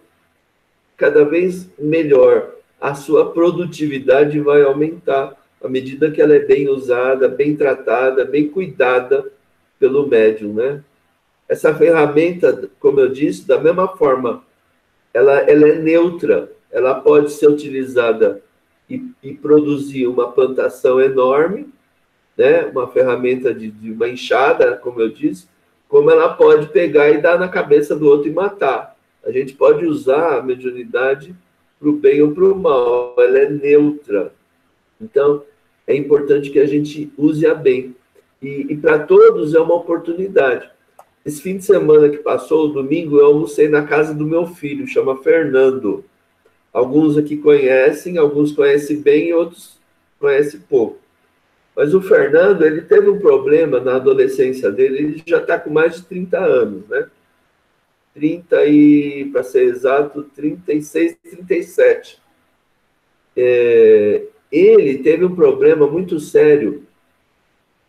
A: cada vez melhor. A sua produtividade vai aumentar à medida que ela é bem usada, bem tratada, bem cuidada pelo médium, né? Essa ferramenta, como eu disse, da mesma forma, ela é neutra, ela pode ser utilizada e produzir uma plantação enorme, né? Uma ferramenta de uma enxada, como eu disse, como ela pode pegar e dar na cabeça do outro e matar. A gente pode usar a mediunidade para o bem ou para o mal, ela é neutra. Então, é importante que a gente use-a bem. E para todos é uma oportunidade. Esse fim de semana que passou, domingo, eu almocei na casa do meu filho, chama Fernando. Alguns aqui conhecem, alguns conhecem bem e outros conhecem pouco. Mas o Fernando, ele teve um problema na adolescência dele, ele já está com mais de 30 anos, né? 30 e, para ser exato, 36, 37. Ele teve um problema muito sério,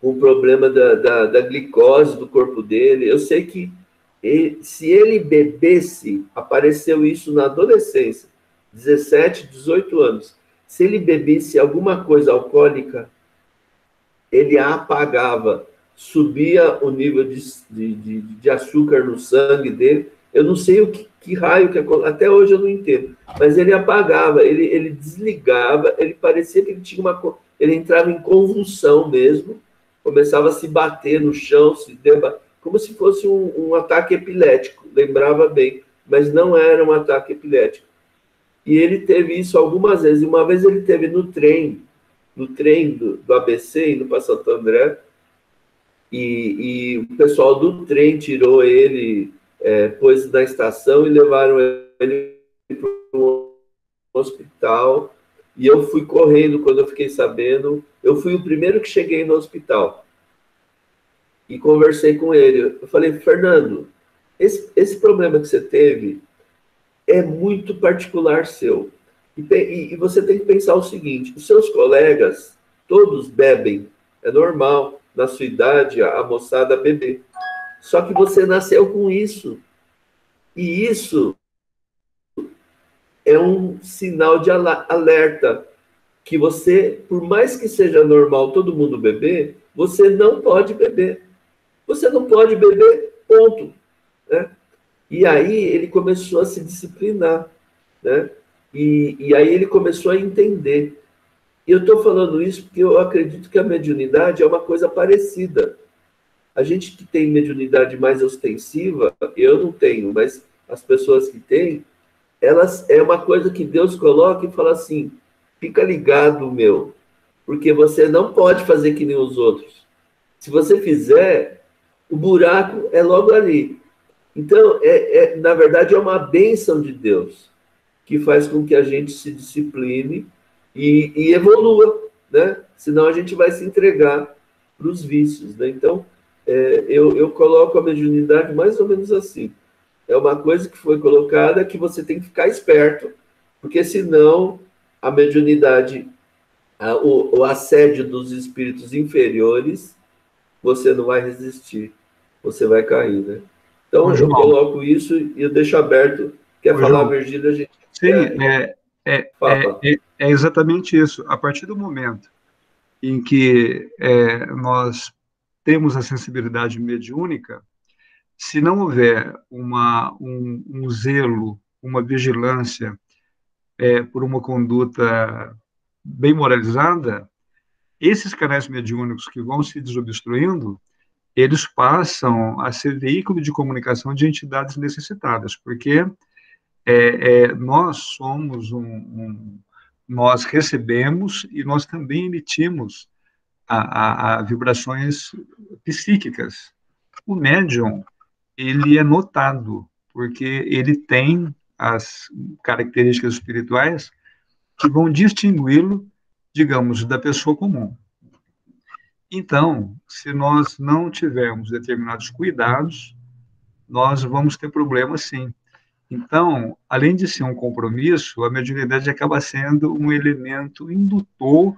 A: o problema da glicose do corpo dele. Eu sei que se ele bebesse, apareceu isso na adolescência, 17, 18 anos. Se ele bebesse alguma coisa alcoólica, ele a apagava, subia o nível de açúcar no sangue dele. Eu não sei que raio que até hoje eu não entendo, mas ele apagava, ele desligava, ele parecia que ele tinha ele entrava em convulsão mesmo, começava a se bater no chão, como se fosse um ataque epilético, lembrava bem, mas não era um ataque epilético. E ele teve isso algumas vezes. Uma vez ele teve no trem do ABC, indo para Santo André, e o pessoal do trem tirou ele, pôs na estação e levaram ele para um hospital. E eu fui correndo quando eu fiquei sabendo. Eu fui o primeiro que cheguei no hospital. E conversei com ele. Eu falei, Fernando, esse problema que você teve é muito particular seu. E você tem que pensar o seguinte, os seus colegas, todos bebem, é normal, na sua idade, a moçada beber. Só que você nasceu com isso. E isso é um sinal de alerta, que você, por mais que seja normal todo mundo beber, você não pode beber. Você não pode beber, ponto. Né? E aí ele começou a se disciplinar, né? E aí ele começou a entender. E eu estou falando isso porque eu acredito que a mediunidade é uma coisa parecida. A gente que tem mediunidade mais ostensiva, eu não tenho, mas as pessoas que têm, elas é uma coisa que Deus coloca e fala assim, fica ligado, meu, porque você não pode fazer que nem os outros. Se você fizer, o buraco é logo ali. Então, na verdade, é uma bênção de Deus que faz com que a gente se discipline e evolua, né? Senão a gente vai se entregar para os vícios, né? Então, eu coloco a mediunidade mais ou menos assim. É uma coisa que foi colocada que você tem que ficar esperto, porque senão a mediunidade, o assédio dos espíritos inferiores, você não vai resistir, você vai cair, né? Então, eu coloco isso e eu deixo aberto. Quer falar, Virgílio? A gente...
B: Sim, é exatamente isso. A partir do momento em que nós temos a sensibilidade mediúnica, se não houver um zelo, uma vigilância por uma conduta bem moralizada, esses canais mediúnicos que vão se desobstruindo, eles passam a ser veículo de comunicação de entidades necessitadas, porque nós somos nós recebemos e nós também emitimos a vibrações psíquicas. O médium, ele é notado, porque ele tem as características espirituais que vão distingui-lo, digamos, da pessoa comum. Então, se nós não tivermos determinados cuidados, nós vamos ter problemas, sim. Então, além de ser um compromisso, a mediunidade acaba sendo um elemento indutor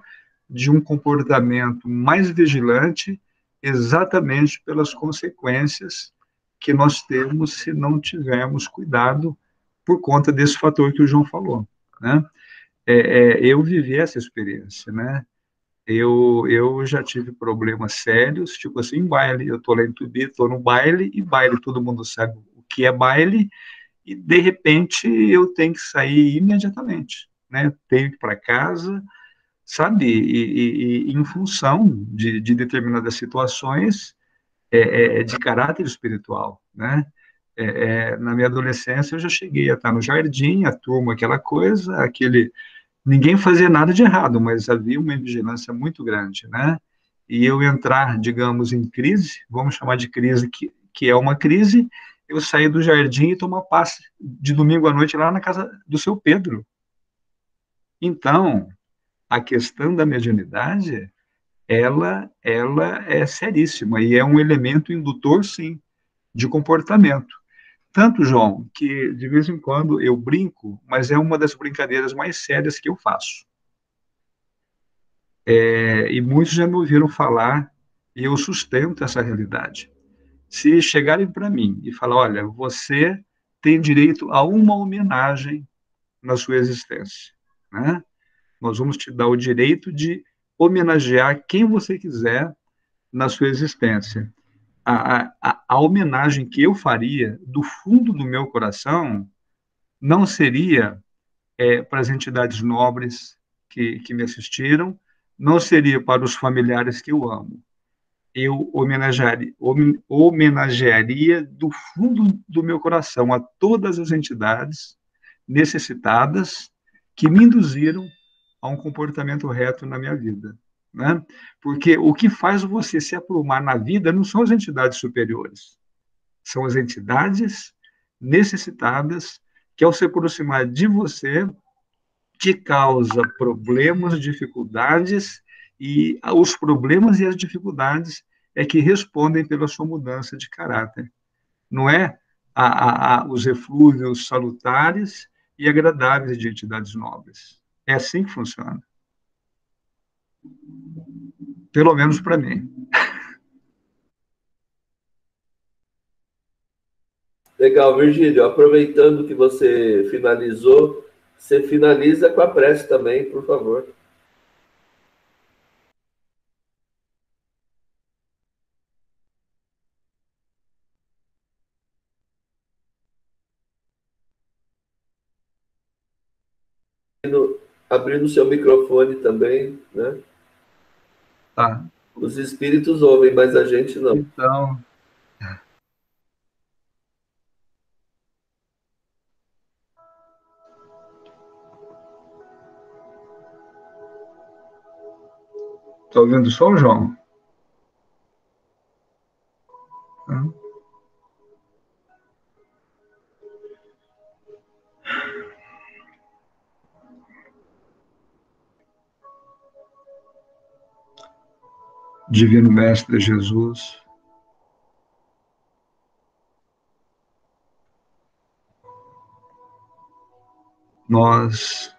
B: de um comportamento mais vigilante, exatamente pelas consequências que nós temos se não tivermos cuidado por conta desse fator que o João falou, né? Eu vivi essa experiência, né? Eu já tive problemas sérios, tipo assim, em baile. Eu tô lá em Tubi, estou no baile, e baile, todo mundo sabe o que é baile, e de repente eu tenho que sair imediatamente, né? Tenho que ir para casa, sabe? E em função de determinadas situações de caráter espiritual, né? Na minha adolescência eu já cheguei a estar no jardim, a turma, aquela coisa, ninguém fazia nada de errado, mas havia uma vigilância muito grande, né? E eu entrar, digamos, em crise, vamos chamar de crise, que é uma crise, eu saí do jardim e tomar passe de domingo à noite lá na casa do seu Pedro. Então, a questão da mediunidade, ela é seríssima e é um elemento indutor, sim, de comportamento. Tanto, João, que de vez em quando eu brinco, mas é uma das brincadeiras mais sérias que eu faço. E muitos já me ouviram falar, e eu sustento essa realidade. Se chegarem para mim e falar, olha, você tem direito a uma homenagem na sua existência, né? Nós vamos te dar o direito de homenagear quem você quiser na sua existência. A homenagem que eu faria do fundo do meu coração não seria para as entidades nobres que me assistiram, não seria para os familiares que eu amo. Eu homenagearia do fundo do meu coração a todas as entidades necessitadas que me induziram a um comportamento reto na minha vida, né? Porque o que faz você se aprumar na vida não são as entidades superiores, são as entidades necessitadas que, ao se aproximar de você, te causa problemas, dificuldades, e os problemas e as dificuldades é que respondem pela sua mudança de caráter. Não é os eflúvios salutares e agradáveis de entidades nobres. É assim que funciona. Pelo menos para mim.
A: Legal, Virgílio. Aproveitando que você finalizou, você finaliza com a prece também, por favor. Abrindo seu microfone também, né?
B: Tá.
A: Os espíritos ouvem, mas a gente não.
B: Então, tá ouvindo o som, João? Divino Mestre Jesus, nós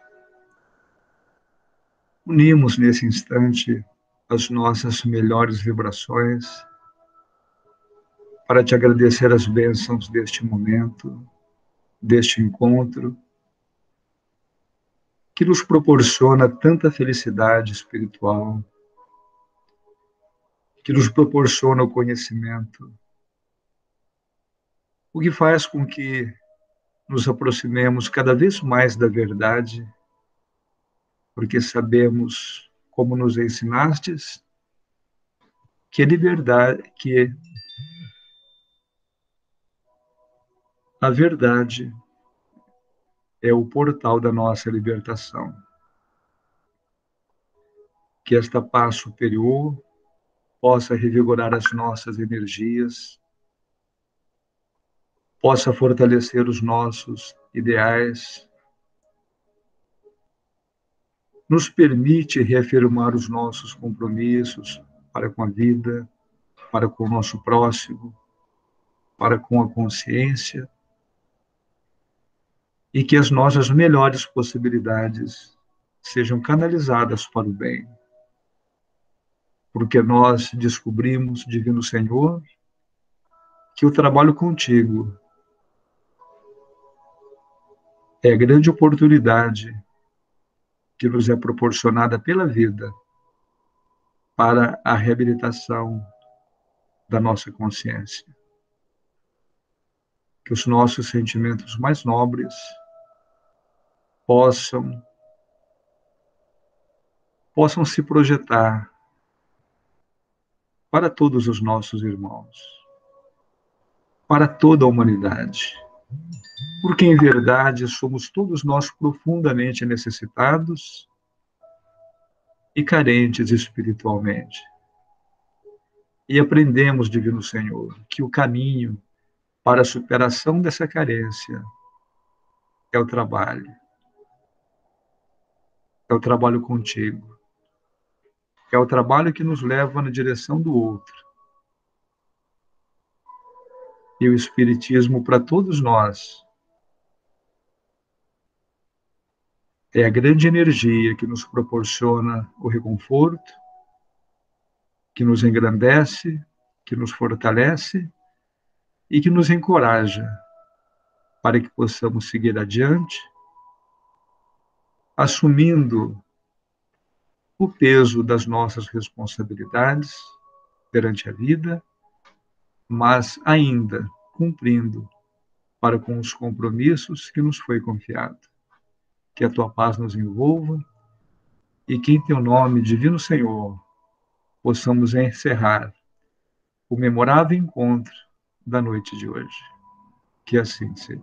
B: unimos nesse instante as nossas melhores vibrações para te agradecer as bênçãos deste momento, deste encontro, que nos proporciona tanta felicidade espiritual, que nos proporciona o conhecimento,
F: o que faz com que nos aproximemos cada vez mais da verdade, porque sabemos, como nos ensinastes, que a liberdade, que a verdade é o portal da nossa libertação. Que esta paz superior possa revigorar as nossas energias, possa fortalecer os nossos ideais, nos permite reafirmar os nossos compromissos para com a vida, para com o nosso próximo, para com a consciência, e que as nossas melhores possibilidades sejam canalizadas para o bem. Porque nós descobrimos, Divino Senhor, que o trabalho contigo é a grande oportunidade que nos é proporcionada pela vida para a reabilitação da nossa consciência. Que os nossos sentimentos mais nobres possam se projetar para todos os nossos irmãos, para toda a humanidade. Porque, em verdade, somos todos nós profundamente necessitados e carentes espiritualmente. E aprendemos, Divino Senhor, que o caminho para a superação dessa carência é o trabalho. É o trabalho contigo. É o trabalho que nos leva na direção do outro. E o Espiritismo, para todos nós, é a grande energia que nos proporciona o reconforto, que nos engrandece, que nos fortalece e que nos encoraja para que possamos seguir adiante, assumindo o peso das nossas responsabilidades perante a vida, mas ainda cumprindo para com os compromissos que nos foi confiado. Que a tua paz nos envolva e que em teu nome, Divino Senhor, possamos encerrar o memorável encontro da noite de hoje. Que assim seja.